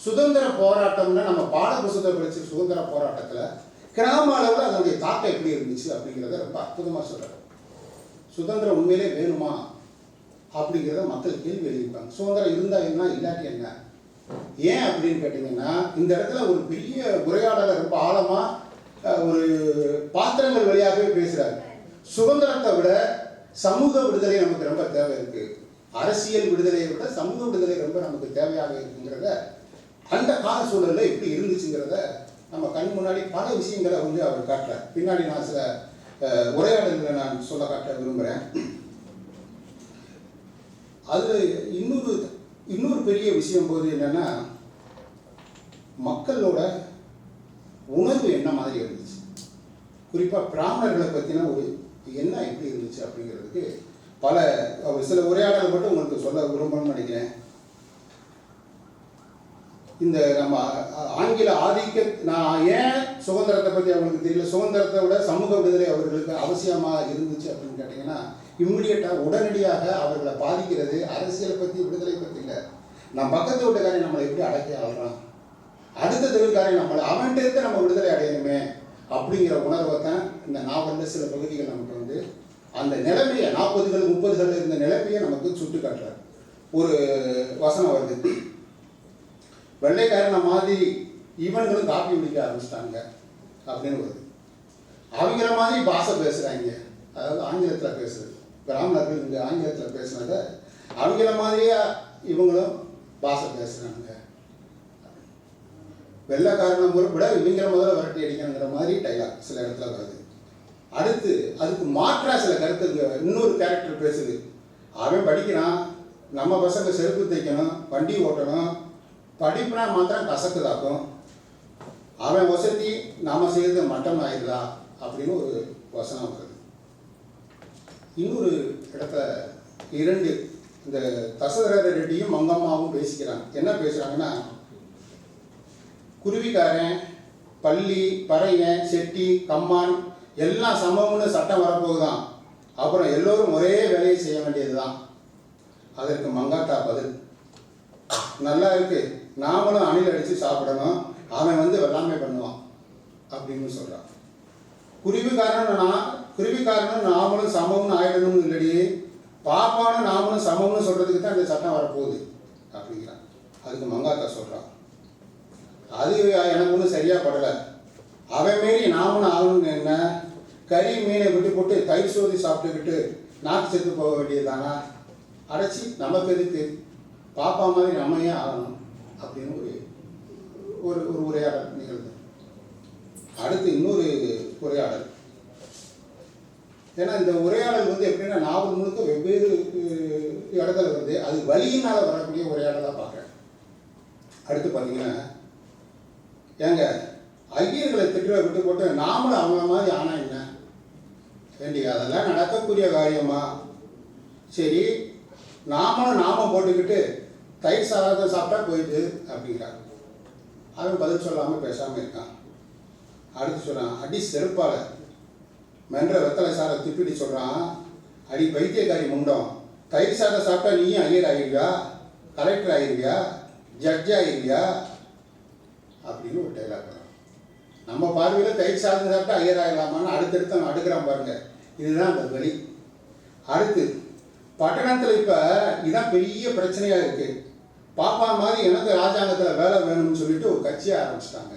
சுதந்திர போராட்டம்னா நம்ம பாடப்புத்தகத்தை படித்த சுதந்திர போராட்டத்தில் கிராம அளவில் அதனுடைய தாக்கம் எப்படி இருந்துச்சு அப்படிங்கிறத ரொம்ப அற்புதமாக சொல்கிறார். சுதந்திரம் உண்மையிலே வேணுமா அப்படிங்கிறத மக்கள் கேள்வி எழுதியிருப்பாங்க. சுதந்திரம் இருந்தால் என்ன, இல்லாட்டி என்ன, ஏன் அப்படின்னு கேட்டிங்கன்னா இந்த இடத்துல ஒரு பெரிய உரையாடலை ரொம்ப ஆழமாக ஒரு பாத்திரங்கள் வழியாகவே பேசுகிறார். சுதந்திரத்தை விட சமூக விடுதலை நமக்கு ரொம்ப தேவை இருக்குது, அரசியல் விடுதலையை விட சமூக விடுதலை ரொம்ப நமக்கு தேவையாக இருக்குங்கிறத அந்த கால சூழலில் எப்படி இருந்துச்சுங்கிறத நம்ம கண் முன்னாடி பல விஷயங்களை வந்து அவர் காட்டுறார். பின்னாடி நான் சில உரையாடல்களை நான் சொல்ல காட்ட விரும்புகிறேன். அதில் இன்னொரு பெரிய விஷயம் போது என்னென்னா, மக்களோட உணர்வு என்ன மாதிரி இருந்துச்சு. குறிப்பாக பிராமணர்களை பற்றின ஒரு என்ன எப்படி இருந்துச்சு அப்படிங்கிறதுக்கு பல சில உரையாடல் மட்டும் உங்களுக்கு சொல்ல விரும்பணும்னு நினைக்கிறேன். இந்த நம்ம ஆங்கில ஆதிக்க நான் ஏன் சுதந்திரத்தை பற்றி அவங்களுக்கு தெரியல, சுதந்திரத்தை விட சமூக விடுதலை அவர்களுக்கு அவசியமாக இருந்துச்சு அப்படின்னு கேட்டிங்கன்னா, இம்மிடியட்டாக உடனடியாக அவர்களை பாதிக்கிறது அரசியலை பற்றி விடுதலை பற்றி இல்லை. நம்ம பக்கத்து வீட்டுக்காரன் நம்மளை எப்படி அடக்கி ஆடுறான், அடுத்த தெருக்காரன் நம்மளை அவன்கிட்ட இருக்க நம்ம விடுதலை அடையணுமே அப்படிங்கிற உணர்வை தான் இந்த நாவலில் சில பகுதிகள் நமக்கு வந்து அந்த நிலைமையை 40கள் 30கள் இருந்த நிலைமையை நமக்கு சுட்டு காட்டுறாரு. ஒரு வசனம் வருது, வெள்ளைக்காரனை மாதிரி இவன்களும் காப்பி குடிக்க ஆரம்பிச்சிட்டாங்க அப்படின்னு வருது. அவங்கள மாதிரி பாஷை பேசுகிறாங்க, அதாவது ஆங்கிலத்தில் பேசுறது, பிராமணர்கள் இங்கே ஆங்கிலத்தில் பேசுனதை அவங்கள மாதிரியா இவங்களும் பாஷை பேசுகிறாங்க, வெள்ளைக்காரனை விட இவங்கள முதல்ல விரட்டி அடிக்கணுங்கிற மாதிரி டைலாக் சில இடத்துல வருது. அடுத்து அதுக்கு மாற்றா சில கருத்துங்க இன்னொரு கேரக்டர் பேசுது, அவன் படிக்கிறான், நம்ம பசங்க செருப்பு தைக்கணும், வண்டி ஓட்டணும், படிப்புனா மாத்திரம் கசக்குதாக்கும், அவன் வசதி நாம் செய்கிறது மட்டம் ஆயிடுதா அப்படின்னு ஒரு வசனம் வருது. இன்னொரு இடத்துல இரண்டு இந்த தசரத ரெட்டியும் மங்கம்மாவும் பேசிக்கிறாங்க. என்ன பேசுகிறாங்கன்னா, குருவிக்காரன், பள்ளி, பறையன், செட்டி, கம்மான் எல்லாம் சமம்னு சட்டம் வரப்போகுதான், அப்புறம் எல்லோரும் ஒரே வேலையை செய்ய வேண்டியது தான். அதற்கு மங்காத்தா பதில், நல்லா இருக்கு, நாமளும் அணில் அடித்து சாப்பிடணும், அவன் வந்து வெள்ளாமை பண்ணுவான் அப்படின்னு சொல்கிறான். குருவிக்காரனும் நாமளும் சமம்னு ஆயிடணும்னு இல்லடி, பாப்பானும் நாமளும் சமம்னு சொல்கிறதுக்கு தான் இந்த சட்டம் வரப்போகுது அப்படிங்கிறான். அதுக்கு மங்காத்தா சொல்கிறான், அது எனக்கு ஒன்றும் சரியாக படலை, அவன் மாரி நாமளும் ஆகணும்னு என்ன, கறி மீனை விட்டு போட்டு தயிர் சோதி சாப்பிட்டுக்கிட்டு நாக்கு செத்து போக வேண்டியது தானா, அடைச்சி நமக்கு எதுக்கு, பாப்பா மாதிரி நம்ம ஏன் ஆகணும் அப்படின்னு ஒரு ஒரு உரையாடல் நிகழ்வு. அடுத்து இன்னொரு உரையாடல், ஏன்னா இந்த உரையாடல் வந்து எப்படின்னா நாவல் முழுக்க வெவ்வேறு இடத்துல வருது, அது வழியினால் வரக்கூடிய உரையாடலாக பார்க்குறேன். அடுத்து பார்த்தீங்கன்னா, ஏங்க ஐயர்களை திட்டுற விட்டு போட்டு நாமளும் அவங்கள மாதிரி ஆனால் என்ன வேண்டிய, அதெல்லாம் நடக்கக்கூடிய காரியமா, சரி நாம போட்டுக்கிட்டு தயிர் சாதம் சாப்பிட்டா போயிட்டு அப்படிங்கிறாங்க. அவன் பதில் சொல்லாமல் பேசாமல் இருக்கான். அடுத்து சொல்கிறான், அடி செருப்பால் மென்ற வெத்தலை சாரை திப்பிடி சொல்கிறான், அடி பைத்தியக்காரி முண்டம், தயிர் சாதம் சாப்பிட்டா நீயும் ஐயர் ஆகிருவியா, கலெக்டர் ஆகிருவியா, ஜட்ஜ் ஆகிருவியா அப்படின்னு ஒரு டைலாக் வரும். நம்ம பார்வையில் தயிர் சாதம் சாப்பிட்டா ஐயர் ஆகலாமான்னு அடுத்தடுத்து அவன் அடுக்கிறான் பாருங்க, இதுதான் அந்த வழி. அடுத்து பட்டணத்தில் இப்போ இதுதான் பெரிய பிரச்சனையாக இருக்குது, பாப்பா மாதிரி எனக்கு ராஜாங்கத்தில் வேலை வேணும்னு சொல்லிட்டு ஒரு கட்சியை ஆரம்பிச்சிட்டாங்க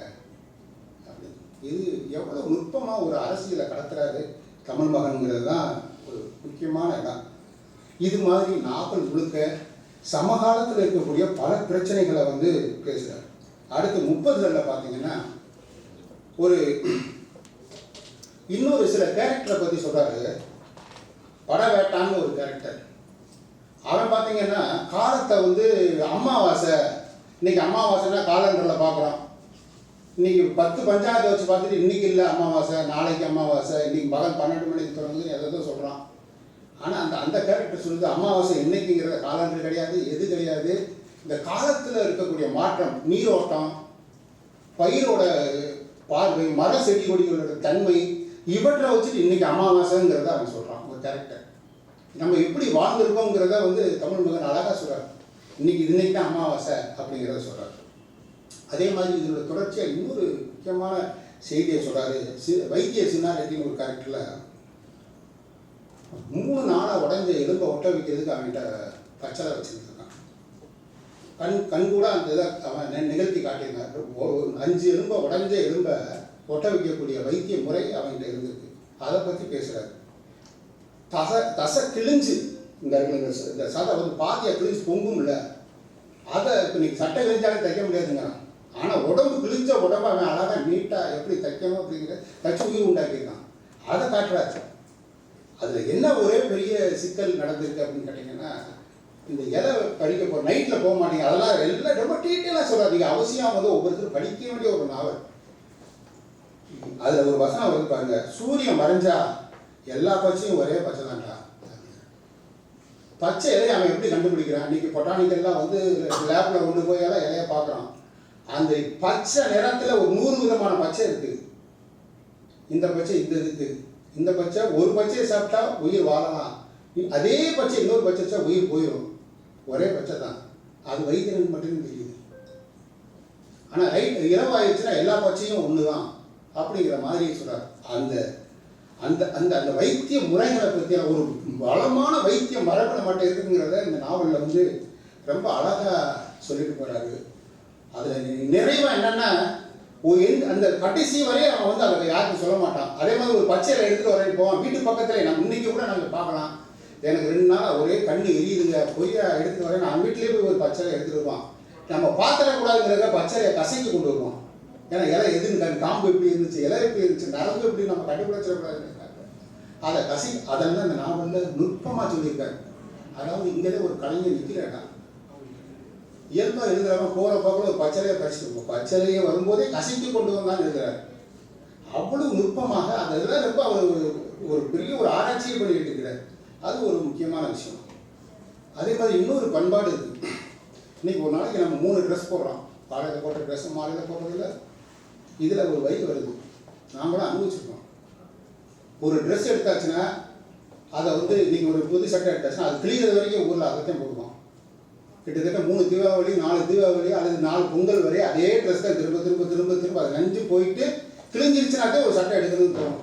அப்படின்னு. இது எவ்வளோ நுட்பமாக ஒரு அரசியலை கடத்துறாரு தமிழ் மகன்கிறது தான் ஒரு முக்கியமான இடம். இது மாதிரி நாவல் முழுக்க சமகாலத்தில் இருக்கக்கூடிய பல பிரச்சனைகளை வந்து பேசுகிறார். அடுத்து 30களில் பார்த்தீங்கன்னா ஒரு இன்னொரு சில கேரக்டரை பற்றி சொல்கிறாரு. படவேட்டான்னு ஒரு கேரக்டர், அவன் பார்த்தீங்கன்னா காலத்தை வந்து அமாவாசை, இன்னைக்கு அமாவாசைன்னா காலண்டரில் பார்க்குறோம், இன்னைக்கு 10 பஞ்சாயத்தை வச்சு பார்த்துட்டு இன்னைக்கு இல்லை அமாவாசை, நாளைக்கு அமாவாசை, இன்னைக்கு பகல் 12 மணிக்கு தொடங்குது எதோ சொல்கிறான். ஆனால் அந்த கேரக்டர் சொல்லுது அமாவாசை இன்னைக்குங்கிறத காலண்டர் கிடையாது, எது கிடையாது, இந்த காலத்தில் இருக்கக்கூடிய மாற்றம், நீரோட்டம், பயிரோட பார்வை, மர செடி கொடிகளோட தன்மை, இவற்றை வச்சுட்டு இன்னைக்கு அமாவாசைங்கிறத அவன் சொல்கிறான். ஒரு கேரக்டர் நம்ம எப்படி வாழ்ந்துருக்கோங்கிறத வந்து தமிழ் மகன் அழகாக சொல்கிறார். இன்னைக்கு தான் அமாவாசை அப்படிங்கிறத சொல்கிறார். அதே மாதிரி இதோட தொடர்ச்சியாக இன்னொரு முக்கியமான செய்தியை சொல்கிறாரு. வைத்திய சின்னாரெட்டின்னு ஒரு கேரக்டரில் 3 நாளாக உடஞ்ச எலும்பை ஒட்ட வைக்கிறதுக்கு அவன்கிட்ட பச்சளை வச்சுருக்கான். கண் கூட அந்த இதை அவன் நிகழ்த்தி காட்டியிருந்தார். 5 எலும்பை உடஞ்ச எலும்பை ஒட்ட வைக்கக்கூடிய வைத்திய முறை அவன்கிட்ட இருந்திருக்கு. அதை பற்றி பேசுகிறாரு. தசை கிழிஞ்சு இந்த சதை வந்து பாதியாக கிழிஞ்சு பொங்கும் இல்லை, அதை இப்போ நீங்கள் சட்டை கிழிஞ்சாலே தைக்க முடியாதுங்கிறான். ஆனால் உடம்பு கிழிஞ்ச உடம்பு அவன் அழகாக நீட்டாக எப்படி தைக்கணும் அப்படிங்கிற தச்சு உயிர் உண்டாக்கியிருக்கான். அதை காட்டுறாரு. அதில் என்ன ஒரே பெரிய சிக்கல் நடந்திருக்கு அப்படின்னு கேட்டிங்கன்னா, இந்த இலை படிக்க போகிற நைட்டில் போக மாட்டீங்க, அதெல்லாம் எல்லாம் ரொம்ப டீட்டெயிலாக சொல்லாதீங்க. அவசியம் வந்து ஒவ்வொருத்தரும் படிக்க வேண்டிய ஒரு நாவல். அதில் ஒரு வசனம் வந்து பாருங்க, சூரியன் மறைஞ்சா எல்லா பச்சையும் ஒரே பச்சை தான்டா. பச்சை இலையை அவன் எப்படி கண்டுபிடிக்கிறான்? இன்னைக்கு பொட்டானிக்கெல்லாம் வந்து லேபில் கொண்டு போய் எல்லாம் இலையை பார்க்குறான். அந்த பச்சை நிறத்தில் ஒரு 100 விதமான பச்சை இருக்குது. இந்த பச்சை இந்த இருக்குது, இந்த பச்சை ஒரு பச்சையை சாப்பிட்டா உயிர் வாழலாம், அதே பச்சை இன்னொரு பச்சை வச்சா உயிர் போயிடும். ஒரே பச்சை தான், அது வைத்தியனுக்கு மட்டும் தெரியுது. ஆனால் இரவு ஆயிடுச்சுன்னா எல்லா பச்சையும் ஒன்று தான் அப்படிங்கிற மாதிரி சொல்கிறார். அந்த அந்த அந்த அந்த வைத்திய முறைகளை பற்றி ஒரு வளமான வைத்திய மரபணு மட்டும் இருக்குங்கிறத இந்த நாவலில் வந்து ரொம்ப அழகாக சொல்லிட்டு போகிறாரு. அதில் நிறைவாக என்னென்னா அந்த கடைசி வரையும் அவன் வந்து அதை யாருக்கும் சொல்ல மாட்டான். அதே மாதிரி ஒரு பச்சையில் எடுத்துகிட்டு வரேன் போவான். வீட்டு பக்கத்தில் நம்ம இன்றைக்கி கூட நாங்கள் பார்க்கலாம். எனக்கு 2 நாள் ஒரே கண்ணு எரியுதுங்க, பொய்யா எடுத்துகிட்டு வரேன். நான் வீட்டிலேயே போய் ஒரு பச்சையை எடுத்துகிட்டு வருவான். நம்ம பார்த்துடக்கூடாதுங்கிறத பச்சையை கசைக்கு கொண்டு வருவோம். ஏன்னா இலை எதுன்னு காம்பு எப்படி இருந்துச்சு, இலை எப்படி இருந்துச்சு, நரம்பு எப்படி நம்ம கண்டுபிடிச்சிடக்கூடாதுன்னு அதை அதெல்லாம் இந்த நாவலில் நுட்பமாக சொல்லியிருக்காரு. அதாவது இங்கே ஒரு கலைஞர் நிற்கிறேடா, இயல்பாக எழுதுறாங்க, போகிற போக்கில் ஒரு பச்சளையை பறிச்சுட்டு பச்சளையை வரும்போதே கசைக்கு கொண்டு வந்தான்னு எழுதுறாரு. அவ்வளவு நுட்பமாக அதெல்லாம் ரொம்ப ஒரு பெரிய ஒரு ஆராய்ச்சியை பண்ணிட்டு இருக்கிறார். அது ஒரு முக்கியமான விஷயம். அதே மாதிரி இன்னொரு பண்பாடு இருக்குது. இன்னைக்கு ஒரு நாளைக்கு நம்ம 3 ட்ரெஸ் போடுறோம். காலையில் போட்ட ட்ரெஸ் மாலையில் போடுறதில்ல. இதில் ஒரு வரி வருது, நாமளும் அனுபவிச்சிருக்கோம். ஒரு ட்ரெஸ் எடுத்தாச்சுன்னா அதை வந்து நீங்கள் ஒரு புது சட்டை எடுத்தாச்சுன்னா அது கிளிகிறது வரைக்கும் ஊரில் அதைத்தான் போடுவோம். கிட்டத்தட்ட 3 தீபாவளி 4 தீபாவளி அல்லது 4 பொங்கல் வரை அதே ட்ரெஸ் தான் திரும்ப திரும்ப திரும்ப திரும்ப அது நஞ்சு போயிட்டு கிழிஞ்சிருச்சுனாக்கே ஒரு சட்டை எடுக்கணும்னு தோணும்.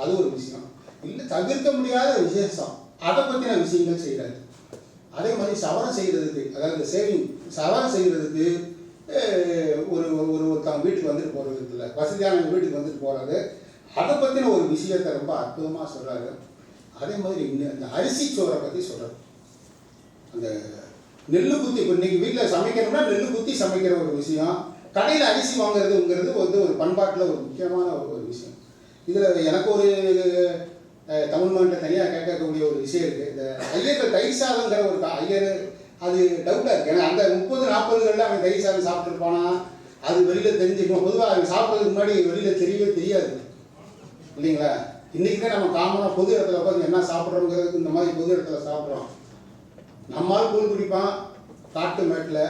அது ஒரு விஷயம் இல்லை, தவிர்க்க முடியாத விசேஷம். அதை பற்றின விஷயங்கள் செய்கிறாரு. அதே மாதிரி சவரம் செய்கிறதுக்கு, அதாவது சவரம் செய்கிறதுக்கு ஒருத்தவங்க வீட்டுக்கு வந்துட்டு போகிறது இல்லை, வசதியான வீட்டுக்கு வந்துட்டு போகிறது, அதை பற்றின ஒரு விஷயத்தை ரொம்ப அற்புதமாக சொல்கிறாரு. அதே மாதிரி இந்த அரிசி சோறை பற்றி சொல்கிறார். அந்த நெல்லு குத்தி, இப்போ இன்றைக்கி வீட்டில் சமைக்கணும்னா நெல்லு குத்தி சமைக்கிற ஒரு விஷயம், கடையில் அரிசி வாங்குறதுங்கிறது வந்து ஒரு பண்பாட்டில் ஒரு முக்கியமான ஒரு விஷயம். இதில் எனக்கு ஒரு தமிழ் மண்ணில் தனியாக கேட்கக்கூடிய ஒரு விஷயம் இருக்குது. இந்த ஐயர்கள் தயிர் சாதங்கிற ஒரு ஐயர், அது டவுட்டாக இருக்குது. ஏன்னா அந்த 30-40களில் அவன் தயிர் சாதம் சாப்பிட்ருப்பானா, அது வெளியில் தெரிஞ்சுக்கணும். பொதுவாக அவன் சாப்பிட்றதுக்கு முன்னாடி வெளியில் தெரியவே தெரியாது இல்லைங்களா. இன்றைக்கி தான் நம்ம காமனாக பொது இடத்துல உட்காந்து என்ன சாப்பிட்றோங்கிறதுக்கு இந்த மாதிரி பொது இடத்துல சாப்பிட்றோம். நம்மால் கூழ் குடிப்பான் காட்டு மேட்டில்.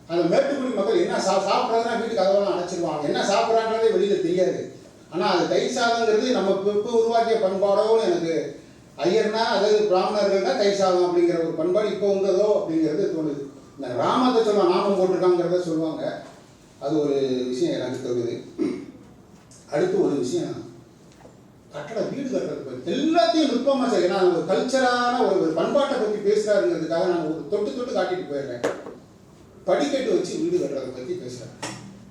அந்த மேட்டுக்குடி மக்கள் என்ன சாப்பிட்றதுனா வீட்டுக்கு அதெல்லாம் அடைச்சிருவாங்க, என்ன சாப்பிட்றான்றதே வெளியில் தெரியாது. ஆனால் அது தயிர் சாதங்கிறது நம்ம இப்போ உருவாக்கிய பண்பாடோடு எனக்கு ஐயர்னா, அதாவது பிராமணர்கள்னா தயிர் சாதம் அப்படிங்கிற ஒரு பண்பாடு இப்போ வந்ததோ அப்படிங்கிறது தோணுது. இந்த ராமத்தை சொல்லுவாங்க, நாமம் போட்டிருக்காங்கிறத சொல்லுவாங்க. அது ஒரு விஷயம் எனக்கு தோணுது. அடுத்து ஒரு விஷயம், கட்டட வீடு கட்டுறது பற்றி எல்லாத்தையும் நுட்பமாக செய்ய, நான் ஒரு கல்ச்சரான ஒரு பண்பாட்டை பற்றி பேசுகிறாருங்கிறதுக்காக நான் ஒரு தொட்டு காட்டிட்டு போயிடுறேன். படிக்கட்டு வச்சு வீடு கட்டுறதை பற்றி பேசுகிறேன்.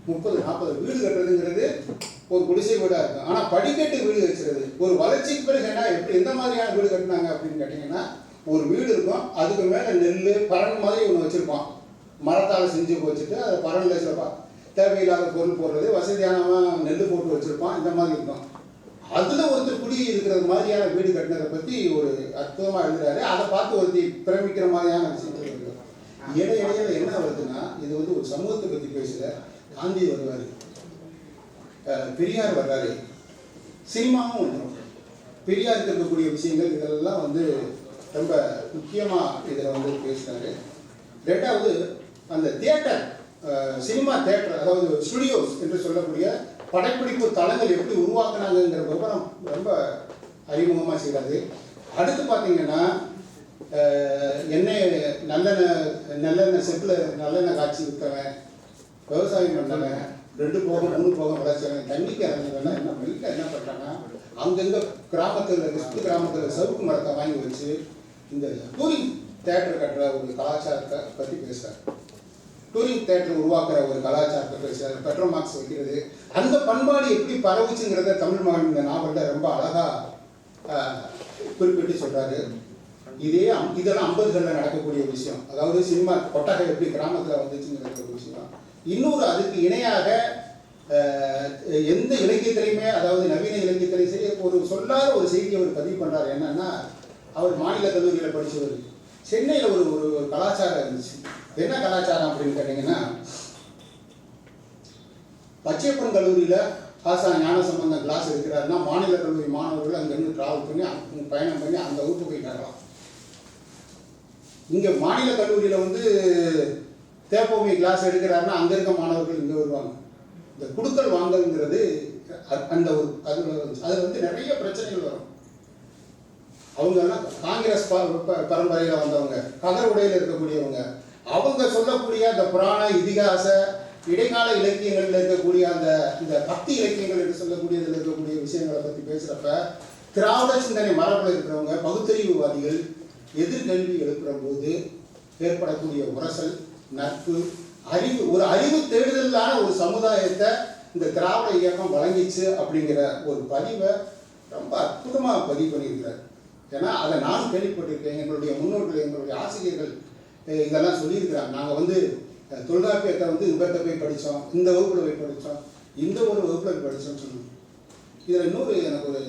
30-40 வீடு கட்டுறதுங்கிறது ஒரு குடிசை வீடாக இருக்கும். ஆனால் படிக்கட்டு வீடு வச்சுருது ஒரு வளர்ச்சிக்கு பிறகு என்ன, எப்படி எந்த மாதிரியான வீடு கட்டினாங்க அப்படின்னு கேட்டிங்கன்னா, ஒரு வீடு இருக்கும், அதுக்கு மேலே நெல் பரண் மாதிரி ஒன்று வச்சுருப்பான், மரத்தால் செஞ்சு வச்சுட்டு அதை பரணில் சிலப்பா தேவையில்லாத பொருள் போடுறது, வசதியானவன் நெல் போட்டு வச்சுருப்பான், இந்த மாதிரி இருக்கும். அதில் ஒருத்தர் குடி இருக்கிறது மாதிரியான வீடு கட்டினதை பற்றி ஒரு அற்புதமாக எழுதுறாரு. அதை பார்த்து ஒருத்தர் பிரமிக்கிற மாதிரியான விஷயங்கள் இருக்குது. இடையில என்ன வருதுன்னா, இது வந்து ஒரு சமூகத்தை பற்றி பேசல. காந்தி வருவார், பெரியார் வர்றாரு, சினிமாவும் வந்துடும். பெரியாருக்கு இருக்கக்கூடிய விஷயங்கள் இதெல்லாம் வந்து ரொம்ப முக்கியமாக இதில் வந்து பேசுகிறாரு. 2வது அந்த தியேட்டர், சினிமா தியேட்டர், அதாவது ஸ்டுடியோஸ் என்று சொல்லக்கூடிய படப்பிடிப்பு தளங்கள் எப்படி உருவாக்குனாங்கிற விவரம் ரொம்ப அறிமுகமாக செய்கிறாரு. அடுத்து பார்த்தீங்கன்னா நல்லெண்ணெய் செப்பில் நல்லெண்ணெய் காய்ச்சி விற்றவன், விவசாயம் பண்ணவன், 2 போகம் 3 போகம் விளைச்சவன், தண்ணிக்கு இறங்குறவன் என்ன மில்க என்ன பண்ணுறாங்கன்னா, அங்கங்கே கிராமத்தில் கிறிஸ்து கிராமத்தில் சவுக்கு மரத்தை வாங்கி வச்சு இந்த டூரிங் தேட்டர் கட்டுற ஒரு கலாச்சாரத்தை பற்றி பேசுகிறார். டூரிங் தேட்டர் உருவாக்குற ஒரு கலாச்சாரத்தை பேசுகிறார். பெட்ரோல் மார்க்ஸ் வைக்கிறது, அந்த பண்பாடு எப்படி பரவுச்சுங்கிறத தமிழ் மகன் இந்த நாவலில் ரொம்ப அழகாக குறிப்பிட்டு சொல்கிறாரு. இதெல்லாம் 50களில் நடக்கக்கூடிய விஷயம். அதாவது சினிமா கொட்டகை எப்படி கிராமத்தில் வந்துச்சுங்கிற ஒரு விஷயம். இன்னொரு அதுக்கு இணையாக எந்த இலக்கியத்திலையுமே, அதாவது நவீன இலக்கியத்திலையும் சரி, ஒரு சொல்லாத ஒரு செய்தியை அவர் பதிவு பண்ணுறாரு. என்னன்னா, அவர் மாநில கல்லூரியில் படித்தவர். சென்னையில் ஒரு கலாச்சாரம் இருந்துச்சு. என்ன கலாச்சாரம் அப்படின்னு கேட்டிங்கன்னா, பச்சையப்பன் கல்லூரியில் ஆசா ஞான சம்பந்தம் கிளாஸ் எடுக்கிறாருன்னா மாநில கல்லூரி மாணவர்கள் அங்கேருந்து ட்ராவல் பண்ணி அங்கே பயணம் பண்ணி அந்த வகுப்பு போய் தரலாம். இங்கே மாநில கல்லூரியில் வந்து தேப்போமி கிளாஸ் எடுக்கிறாருன்னா அங்கே இருக்க மாணவர்கள் இங்கே வருவாங்க. இந்த குடுக்கல் வாங்கல்ங்கிறது அந்த ஒரு அதில் வந்து நிறைய பிரச்சனைகள் வரும். அவங்கெல்லாம் காங்கிரஸ் பரம்பரையில் வந்தவங்க, கதர் உடையில் இருக்கக்கூடியவங்க, அவங்க சொல்லக்கூடிய அந்த புராண இதிகாச இடைக்கால இலக்கியங்களில் இருக்கக்கூடிய அந்த இந்த பக்தி இலக்கியங்கள் என்று சொல்லக்கூடியதில் இருக்கக்கூடிய விஷயங்களை பற்றி பேசுகிறப்ப திராவிட சிந்தனை மரபில் இருக்கிறவங்க பகுத்தறிவுவாதிகள் எதிர்கல்வி எழுப்புற போது ஏற்படக்கூடிய உரசல், நட்பு, அறிவு, ஒரு அறிவு தேடுதலான ஒரு சமுதாயத்தை இந்த திராவிட இயக்கம் வழங்கிச்சு அப்படிங்கிற ஒரு பதிவை ரொம்ப அற்புதமாக பதிவு பண்ணியிருக்கிறார். ஏன்னா அதை நானும் கேள்விப்பட்டிருக்கேன். எங்களுடைய முன்னோர்கள், எங்களுடைய ஆசிரியர்கள் இதெல்லாம் சொல்லியிருக்கிறாங்க. நாங்கள் வந்து தொல்காப்பியத்தை வந்து இவர்கிட்ட போய் படித்தோம், இந்த வகுப்பில் போய் படித்தோம், இந்த ஒரு வகுப்பில் போய் படித்தோம்னு சொன்னோம். இதில் இன்னொரு எனக்கு ஒரு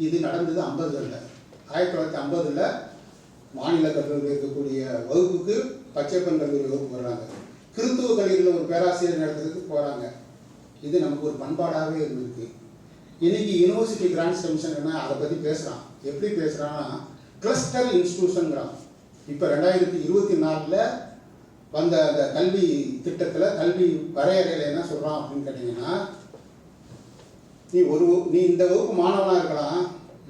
இது நடந்தது 50களில், 1950ல் மாநில கல்லூரியில் இருக்கக்கூடிய வகுப்புக்கு பச்சைப்பன் கல்லூரி வகுப்பு வர்றாங்க. கிறித்துவ கல்லூரியில் ஒரு பேராசிரியர் நடத்துறதுக்கு போகிறாங்க. இது நமக்கு ஒரு பண்பாடாகவே இருந்திருக்கு. இன்னைக்கு யூனிவர்சிட்டி கிராண்ட்ஸ் கமிஷன் என்ன அதை பற்றி பேசுகிறான். எப்படி பேசுகிறான்னா கிளஸ்டர் இன்ஸ்டிடியூஷன்கிறான். இப்போ 2024 வந்த அந்த கல்வி திட்டத்தில் கல்வி வரையறையில் என்ன சொல்கிறான் அப்படின்னு கேட்டிங்கன்னா, நீ இந்த வகுப்பு மாணவனாக இருக்கலாம்,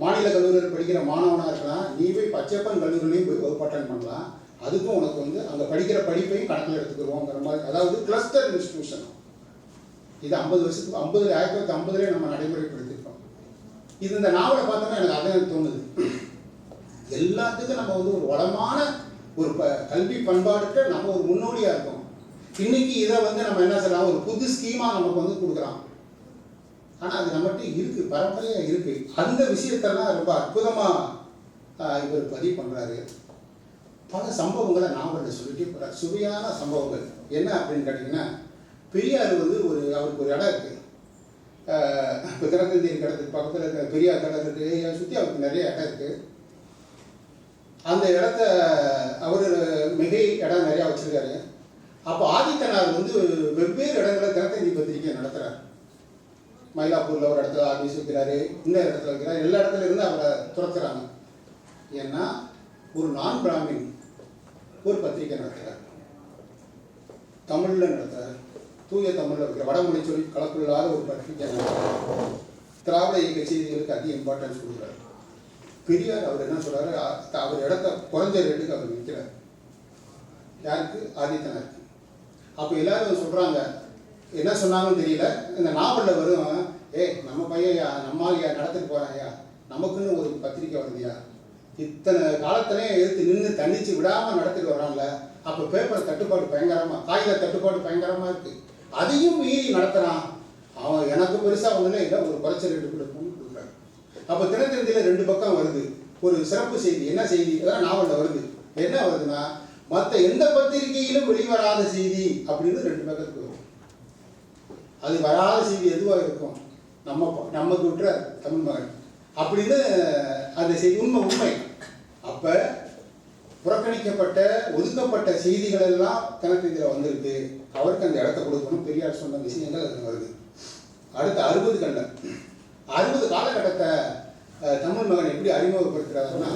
மாநில கல்லூரியில் படிக்கிற மாணவனாக இருக்கலாம், நீ போய் பச்சைப்பன் கல்லூரிலையும் போய் வகுப்பு அட்டெண்ட் பண்ணலாம், அதுக்கும் உனக்கு வந்து அங்கே படிக்கிற படிப்பையும் கணக்கில் எடுத்துக்கிறோங்கிற மாதிரி. அதாவது கிளஸ்டர் இன்ஸ்டிடியூஷன். இது 1950 நம்ம நடைமுறைப்படுத்திருக்கோம். இது இந்த நாவலை பார்த்தோன்னா எனக்கு அதான் தோணுது. எல்லாத்துக்கும் நம்ம வந்து ஒரு வளமான ஒரு கல்வி பண்பாடுக்கு நம்ம ஒரு முன்னோடியாக இருக்கோம். இன்னைக்கு இதை வந்து நம்ம என்ன சொல்லலாம், ஒரு புது ஸ்கீமாக நமக்கு வந்து கொடுக்குறான். ஆனால் அது நம்மகிட்ட இருக்குது, பரம்பரையாக இருக்குது. அந்த விஷயத்தெல்லாம் ரொம்ப அற்புதமாக இவர் பதிவு பண்ணுறாரு. பல சம்பவங்களை நாவலில் சொல்லிட்டு போகிறார். சுவையான சம்பவங்கள் என்ன அப்படின்னு கேட்டிங்கன்னா, பெரியார் வந்து அவருக்கு ஒரு இடம் இருக்குது. இப்போ திறந்தந்தி இடத்துக்கு பக்கத்தில் இருக்கிற பெரியார் கடை இருக்குது, சுற்றி அவருக்கு நிறைய இடம் இருக்குது. அந்த இடத்த அவர் மிகை இடம் நிறையா வச்சுருக்காரு. அப்போ ஆதித்தனார் வந்து வெவ்வேறு இடங்களில் தினத்தந்தி பத்திரிக்கை நடத்துகிறார். மயிலாப்பூரில் ஒரு இடத்துல ஆஃபீஸ் வைக்கிறாரு, இந்த இடத்துல வைக்கிறார், எல்லா இடத்துல இருந்து அவரை துரத்துறாங்க. ஏன்னா ஒரு நான் பிராமின் ஒரு பத்திரிக்கை நடத்துகிறார், தமிழில் நடத்துகிறார், தூய தமிழில் வைக்கிற வடமொழி சொல்லி கலப்பில்லாத ஒரு பத்திரிக்கை நடத்துகிறார். திராவிட இயக்க செய்திகளுக்கு அதிக இம்பார்ட்டன்ஸ் கொடுக்குறாரு. பெரியார் அவர் என்ன சொல்கிறாரு, அவர் இடத்த குறைஞ்ச ரேட்டுக்கு அவர் விற்கிறார். யாருக்கு? ஆதித்தனாருக்கு. அப்போ எல்லாரும் சொல்கிறாங்க, என்ன சொன்னாங்கன்னு தெரியல, இந்த நாவலில் வரும், நம்ம பையன் நம்மால் நடத்திட்டு போகிறாயா, நமக்குன்னு ஒரு பத்திரிக்கை வருதுயா, இத்தனை காலத்திலையும் எடுத்து நின்று தண்ணிச்சு விடாமல் நடத்திட்டு வரான்ல, அப்போ பேப்பர் தட்டுப்பாடு பயங்கரமாக, காகித தட்டுப்பாடு பயங்கரமாக இருக்குது, அதையும் மீறி நடத்துகிறான் அவன். எனக்கு பெருசாக ஒன்றும் இல்லை, ஒரு குறைச்ச ரேட்டு கொடுக்கணும்னு கொடுக்குறாரு. அப்போ தினத்தந்தியில் 2 பக்கம் வருது. ஒரு சிறப்பு செய்தி, என்ன செய்தி அதான் நாவலில் வருது. என்ன வருதுன்னா, மற்ற எந்த பத்திரிகையிலும் வெளிவராத செய்தி அப்படின்னு 2 பக்கத்துக்கு வரும். அது வராத செய்தி எதுவாக இருக்கும், நமக்கு விட்டுற தமிழ் மகன் அப்படின்னு அந்த செய்தி உண்மை. அப்போ புறக்கணிக்கப்பட்ட ஒதுக்கப்பட்ட செய்திகள் எல்லாம் தினத்தந்தியில் வந்திருக்கு. அவருக்கு அந்த இடத்த கொடுக்கணும், பெரியார் சொன்ன விஷயங்கள் அதில் வருது. அடுத்த 60 காலகட்டத்தை தமிழ் மகன் எப்படி அறிமுகப்படுத்துகிறாருன்னா,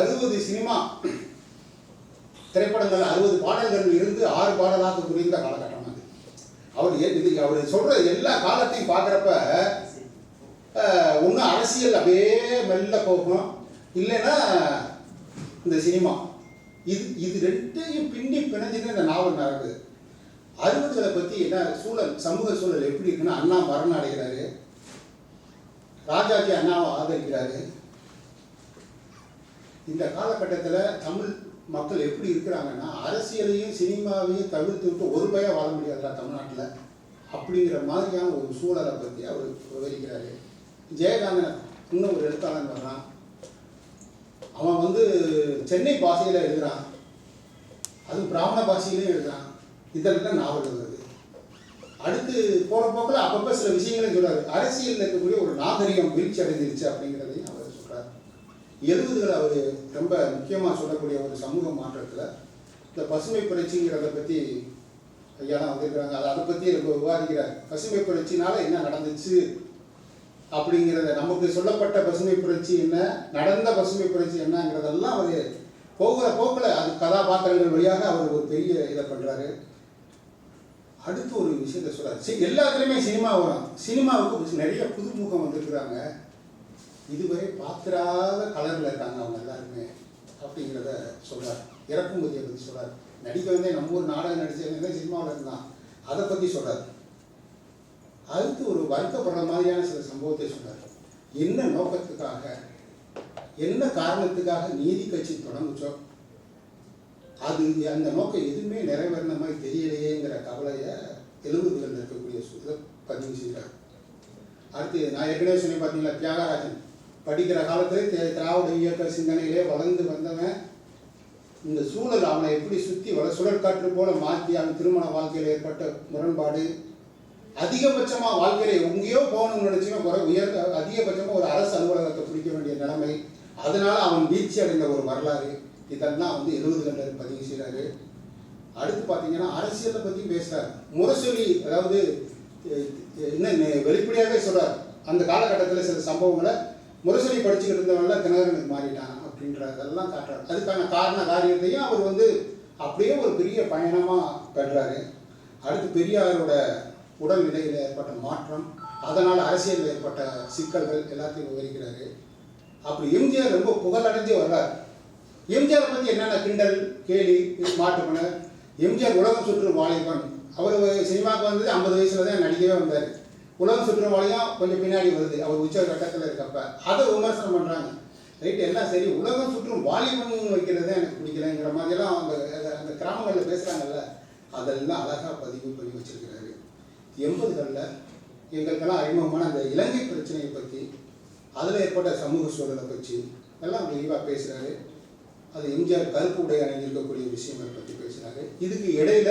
60 சினிமா திரைப்படங்கள் 60 பாடல்கள் இருந்து 6 பாடலாக குறைந்த காலகட்டம் அது. அவர் சொல்கிற எல்லா காலத்தையும் பார்க்குறப்ப ஒன்று அரசியல் அப்படியே மெல்ல போகும், இல்லைன்னா இந்த சினிமா, இது ரெண்டையும் பின்னி பிணைஞ்சுன்னு இந்த நாவல் நடக்குது. 60களை பற்றி என்ன சூழல், சமூக சூழல் எப்படி இருக்குன்னா, அண்ணா மரணம் அடைகிறாரு, ராஜாஜி அண்ணாவை ஆதரிக்கிறாரு. இந்த காலகட்டத்தில் தமிழ் மக்கள் எப்படி இருக்கிறாங்கன்னா, அரசியலையும் சினிமாவையும் தவிர்த்து விட்டு ஒரு பையன் வாழ முடியாதுடா தமிழ்நாட்டில் அப்படிங்கிற மாதிரியான ஒரு சூழலை பற்றி அவர் விவரிக்கிறாரு. ஜெயகாந்தன் இன்னும் ஒரு எழுத்தாளன் வர்றான், அவன் வந்து சென்னை பாஷையில் எழுதுகிறான், அது பிராமண பாஷையிலையும் எழுதுகிறான். இதெல்லாம் நாவல் எழுதுறது. அடுத்து போகிற போக்கில் அப்பப்போ சில விஷயங்களையும் சொல்கிறார். அரசியலில் இருக்கக்கூடிய ஒரு நாகரிகம் வீழ்ச்சி அடைஞ்சிருச்சு அப்படிங்கிறதையும் அவர் சொல்கிறார். 70கள் அவர் ரொம்ப முக்கியமாக சொல்லக்கூடிய ஒரு சமூக மாற்றத்தில் இந்த பசுமை புரட்சிங்கிறத பற்றி ஐயாலாம் வந்திருக்கிறாங்க. அதை பற்றி ரொம்ப விவாதிக்கிறார். பசுமை புரட்சினால என்ன நடந்துச்சு அப்படிங்கிறத, நமக்கு சொல்லப்பட்ட பசுமை புரட்சி என்ன, நடந்த பசுமை புரட்சி என்னங்கிறதெல்லாம் அவர் போகிற போக்கில் அது கதாபாத்திரங்கள் வழியாக அவர் ஒரு பெரிய இதை பண்ணுறாரு. அடுத்து ஒரு விஷயத்த சொல்கிறார். எல்லாத்துலேயுமே சினிமா வரும். சினிமாவுக்கு நிறைய புதுமுகம் வந்திருக்கிறாங்க, இதுவரை பார்த்துராத கலரில் இருக்காங்க அவங்க எல்லாருமே அப்படிங்கிறத சொல்கிறார். இறக்குமதியை பற்றி சொல்கிறார். நடிக்க வந்தே நம்ம ஒரு நாடகம் நடிச்சவங்க சினிமாவில் இருந்தான், அதை பற்றி சொல்கிறார். அடுத்து ஒரு வருத்தப்படுற மாதிரியான சில சம்பவத்தை சொல்கிறார். என்ன நோக்கத்துக்காக, என்ன காரணத்துக்காக நீதி கட்சி தொடங்குச்சோ அது அந்த நோக்கம் எதுவுமே நிறைவேறின மாதிரி தெரியலையேங்கிற கவலையை 70களில் இருக்கக்கூடிய இதை பதிவு செய்கிறார். அடுத்து நான் ஏற்கனவே சொன்னேன் பார்த்தீங்களா, தியாகராஜன் படிக்கிற காலத்தில் திராவிட இயக்க சிந்தனையிலே வளர்ந்து வந்தவன். இந்த சூழல் அவனை எப்படி சுற்றி சுழற்காற்று போல மாற்றி அவன் திருமண வாழ்க்கையில் ஏற்பட்ட முரண்பாடு, அதிகபட்சமாக வாழ்க்கையில் எங்கேயோ போகணும்னு நினச்சினா அதிகபட்சமாக ஒரு அரசு அலுவலகத்தை பிடிக்க வேண்டிய நிலைமை, அதனால அவன் வீழ்ச்சி அடைந்த ஒரு வரலாறு, இதெல்லாம் 70களில் பதிவு செய்கிறாரு. அடுத்து பார்த்தீங்கன்னா அரசியலை பற்றி பேசுகிறார். முரசொலி, அதாவது இன்னும் வெளிப்படையாகவே சொல்கிறார், அந்த காலகட்டத்தில் சில சம்பவங்களை முரசொலி படிச்சுக்கிட்டு இருந்தவங்கள தினகரனுக்கு மாறிட்டான் அப்படின்றதெல்லாம் காட்டுறாரு. அதுக்கான காரியத்தையும் அவர் அப்படியே ஒரு பெரிய பயணமாக பெறாரு. அடுத்து பெரியாரோட உடல்நிலையில் ஏற்பட்ட மாற்றம், அதனால் அரசியலில் ஏற்பட்ட சிக்கல்கள் எல்லாத்தையும் விவரிக்கிறாரு. அப்படி எம்ஜிஆர் ரொம்ப புகழடைஞ்சு வர்றார். எம்ஜிஆரை பற்றி என்னென்ன கிண்டல் கேலி மாட்டுப்பன. எம்ஜிஆர் உலகம் சுற்றும் வாலிபன், அவர் சினிமாவுக்கு வந்தது 50 வயசுல தான் நடிக்கவே வந்தார். உலகம் சுற்றும் வாலியும் கொஞ்சம் பின்னாடி வருது, அவர் உச்ச கட்டத்தில் இருக்கப்ப அதை விமர்சனம் பண்ணுறாங்க. ரைட்டு, எல்லாம் சரி, உலகம் சுற்றும் வாலிபன் வைக்கிறது எனக்கு பிடிக்கலங்கிற மாதிரியெல்லாம் அவங்க அந்த கிராமங்களில் பேசுகிறாங்கல்ல, அதெல்லாம் அழகாக பதிவு பண்ணி வச்சிருக்கிறாரு. 80களில் எங்களுக்கெல்லாம் அறிமுகமான அந்த இலங்கை பிரச்சனையை பற்றி, அதில் ஏற்பட்ட சமூக சூழலை பற்றி எல்லாம் விரிவாக பேசுகிறாரு. அது எம்ஜிஆர் கருப்பு உடை அணிஞ்சிருக்கக்கூடிய விஷயங்களை பற்றி பேசுகிறாரு. இதுக்கு இடையில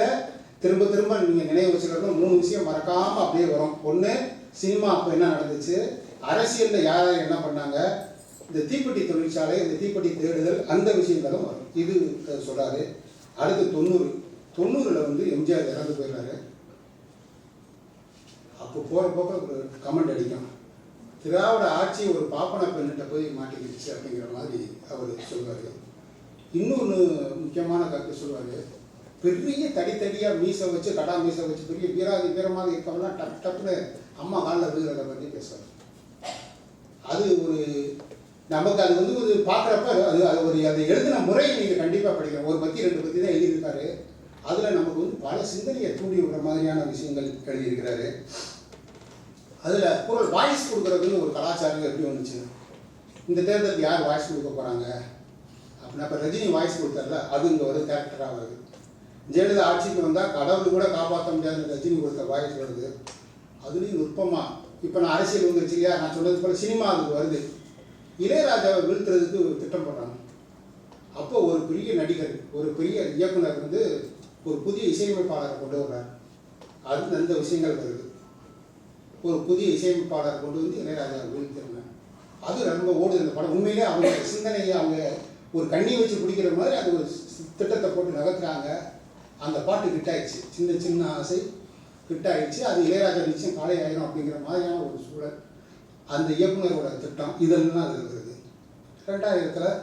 திரும்ப திரும்ப நீங்கள் நினைவு வச்சுக்கிறதும் 3 விஷயம் மறக்காமல் அப்படியே வரும். ஒன்று, சினிமா அப்போ என்ன நடந்துச்சு, அரசியலில் யார் யார் என்ன பண்ணாங்க, இந்த தீப்பெட்டி தொழிற்சாலை, இந்த தீப்பெட்டி தேடுதல், அந்த விஷயங்களும் வரும். இது சொல்கிறாரு. அடுத்து 90ல் எம்ஜிஆர் இறந்து போயிடுறாரு. அப்போ போகிற போக்க ஒரு கமெண்ட் அடிக்கும், திராவிட ஆட்சி ஒரு பாப்பன பெண்ணிட்ட போய் மாட்டிக்கிடுச்சு அப்படிங்கிற மாதிரி அவர் சொல்வார். இன்னொன்று முக்கியமான கருத்து சொல்வார், பெரிய தடித்தடியாக மீசை வச்சு கடா மீசை வச்சு பெரிய வீரமாக இருக்கவங்களாம் டப்புன்னு அம்மா காலில் விழுகிறத பற்றி பேசுவார். அது ஒரு நமக்கு அது ஒரு பார்க்குறப்ப அது ஒரு அதை எழுதின முறையை நீங்கள் கண்டிப்பாக படிக்கணும். ஒரு பற்றி 2 பற்றி தான் எழுதியிருக்காரு. அதில் நமக்கு பல சிந்தனையை தூண்டி விடுற மாதிரியான விஷயங்கள் எழுதியிருக்கிறாரு. அதில் குரல் வாய்ஸ் கொடுக்குறதுன்னு ஒரு கலாச்சாரம் எப்படி வந்துச்சு, இந்த தேர்தலுக்கு யார் வாய்ஸ் கொடுக்க போகிறாங்க அப்படின்னா, இப்போ ரஜினி வாய்ஸ் கொடுத்தார்ல, அது இங்கே ஒரு கேரக்டராக வருது. ஜெயலலிதா ஆட்சிக்கு வந்தால் கடவுள் கூட காப்பாற்ற முடியாத ரஜினி கொடுத்த வாய்ஸ் வருது. அதுலேயும் நுட்பமாக இப்போ நான் அரசியல் வந்துருச்சு இல்லையா, நான் சொன்னது போல் சினிமா அதுக்கு வருது. இளையராஜாவை வீழ்த்துறதுக்கு திட்டம் போடுறாங்க. அப்போ ஒரு பெரிய நடிகர், ஒரு பெரிய இயக்குனர் ஒரு புதிய இசையமைப்பாளரை கொண்டு வர்றார். அது அந்த விஷயங்கள் வருது. ஒரு புதிய இசையமைப்பாளர் கொண்டு இளையராஜாவை வீழ்த்திருந்தாங்க. அது ரொம்ப ஓடுது இந்த படம். உண்மையிலே அவங்க சிந்தனையை அவங்க ஒரு கண்ணி வச்சு பிடிக்கிற மாதிரி அது ஒரு திட்டத்தை போட்டு நகர்த்துறாங்க. அந்த பாட்டு ஹிட் ஆயிடுச்சு, சின்ன சின்ன ஆசை ஹிட் ஆயிடுச்சு. அது இளையராஜா நிச்சயம் காலை ஆயிரும் அப்படிங்கிற மாதிரியான ஒரு சூழல், அந்த இயக்குனரோட திட்டம், இதெல்லாம் அது இருக்கிறது. 2000ல்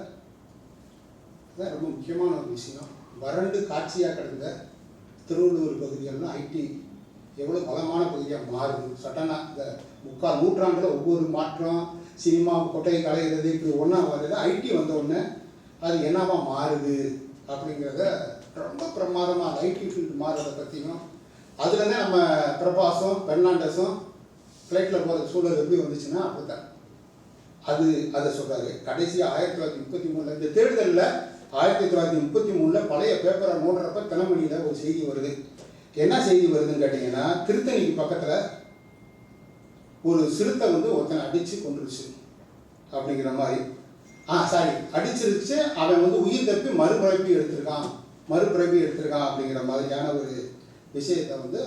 தான் ரொம்ப முக்கியமான ஒரு விஷயம், வறண்டு காட்சியாக கிடந்த திருவள்ளூர் பகுதிகள்லாம் ஐடி எவ்வளோ பலமான பகுதியாக மாறுது. சட்டனாக இந்த 3/4 நூற்றாண்டில் ஒவ்வொரு மாற்றம், சினிமா கொட்டையை கலைகிறது, இப்படி ஒன்றா வருது. ஐடி வந்த உடனே அது என்னவா மாறுது அப்படிங்கிறத ரொம்ப பிரமாதமாக ஐடி ஃபீல்டு மாறுறதை பற்றியும், அதில் தான் நம்ம பிரபாஸும் பெர்னாண்டஸும் ஃப்ளைட்டில் போகிற சூழல் எப்படி வந்துச்சுன்னா அப்படித்தான் அதை சொல்கிறாரு. கடைசியாக 1933 இந்த தேர்தலில் 1933 பழைய பேப்பரை நோடுறப்ப தினமணியில் ஒரு செய்தி வருது. என்ன செய்தி வருதுன்னு கேட்டிங்கன்னா, திருத்தணிக்கு பக்கத்தில் ஒரு சிறுத்தை ஒருத்தனை அடித்து கொண்டுருச்சு அப்படிங்கிற மாதிரி. அடிச்சிருச்சு, அவன் உயிர் தப்பி மறுபிறப்பி எடுத்திருக்கான் அப்படிங்கிற மாதிரியான ஒரு விஷயத்தை அதில்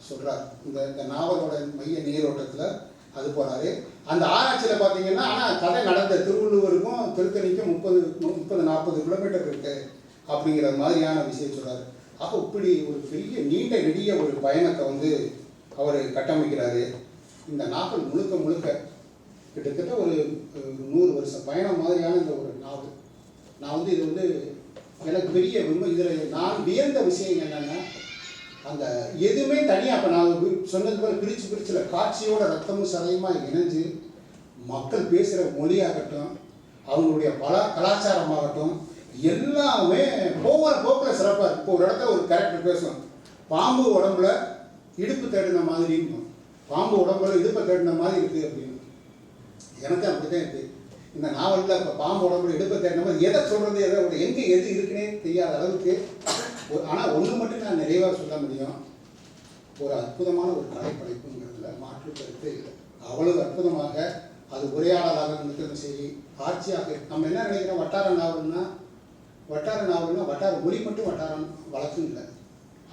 சொல்கிறார். இந்த நாவலோட மைய நீரோட்டத்தில் அது போகிறாரு. அந்த ஆராய்ச்சியில் பார்த்தீங்கன்னா, ஆனால் கதை நடந்த திருவள்ளூருக்கும் திருத்தணிக்கும் 30-40 கிலோமீட்டர் இருக்குது அப்படிங்கிற மாதிரியான விஷயம் சொல்கிறார். ஆக இப்படி ஒரு பெரிய நீண்ட நெடிய ஒரு பயணத்தை வந்து அவர் கட்டமைக்கிறாரு. இந்த நாவல் முழுக்க முழுக்க கிட்டத்தட்ட ஒரு 100 வருஷ பயணம் மாதிரியான இந்த ஒரு நாவல். நான் வந்து இது வந்து எனக்கு பெரிய இதில் நான் வியந்த விஷயம் என்னென்னா, அந்த எதுவுமே தனியாக இப்போ நான் சொன்னது போல் பிரிச்சுல காட்சியோட ரத்தமும் சதையுமாக இணைஞ்சு மக்கள் பேசுகிற மொழியாகட்டும், அவங்களுடைய கலாச்சாரமாகட்டும், எல்லாமே போகிற போக்கில் சிறப்பாக இருக்குது. இப்போ ஒரு இடத்துல ஒரு கேரக்டர் பேசுவோம், பாம்பு உடம்புல இடுப்பு தேடின மாதிரி இருக்கும், பாம்பு உடம்புல இடுப்பை தேடின மாதிரி இருக்குது அப்படின்னு. எனக்கு அப்படி தான் இருக்குது இந்த நாவலில். இப்போ பாம்பு உடம்புல இடுப்பை தேடின மாதிரி எதை சொல்கிறது, எதை எங்கே எது இருக்குன்னே தெரியாத அளவுக்கு. ஆனால் ஒன்று மட்டும் நான் நிறைவாக சொல்ல முடியும், ஒரு அற்புதமான ஒரு கலைப்படைப்புங்கிறதுல மாற்று கருத்து இல்லை. அவ்வளவு அற்புதமாக அது உரையாடலாக இருக்கிறது சரி, காட்சியாக. நம்ம என்ன நினைக்கிறோம், வட்டார நாவல்னா வட்டார மொழி மட்டும் வட்டாரம் வழக்கம் இல்லை.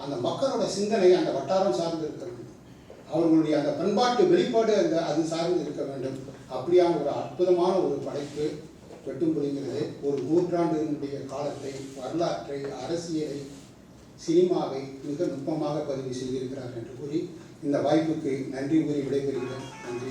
அந்த மக்களோட சிந்தனை அந்த வட்டாரம் சார்ந்து இருக்க வேண்டும், அவர்களுடைய அந்த பண்பாட்டு வெளிப்பாடு அது சார்ந்து இருக்க வேண்டும். அப்படியான ஒரு அற்புதமான ஒரு படைப்பு வெட்டும்புலிங்கிறது. ஒரு நூற்றாண்டினுடைய காலத்தை, வரலாற்றை, அரசியலை, சினிமாவை மிக நுட்பமாக பதிவு செய்திருக்கிறார் என்று கூறி இந்த வாய்ப்புக்கு நன்றி கூறி விடைபெறுகிறேன். நன்றி.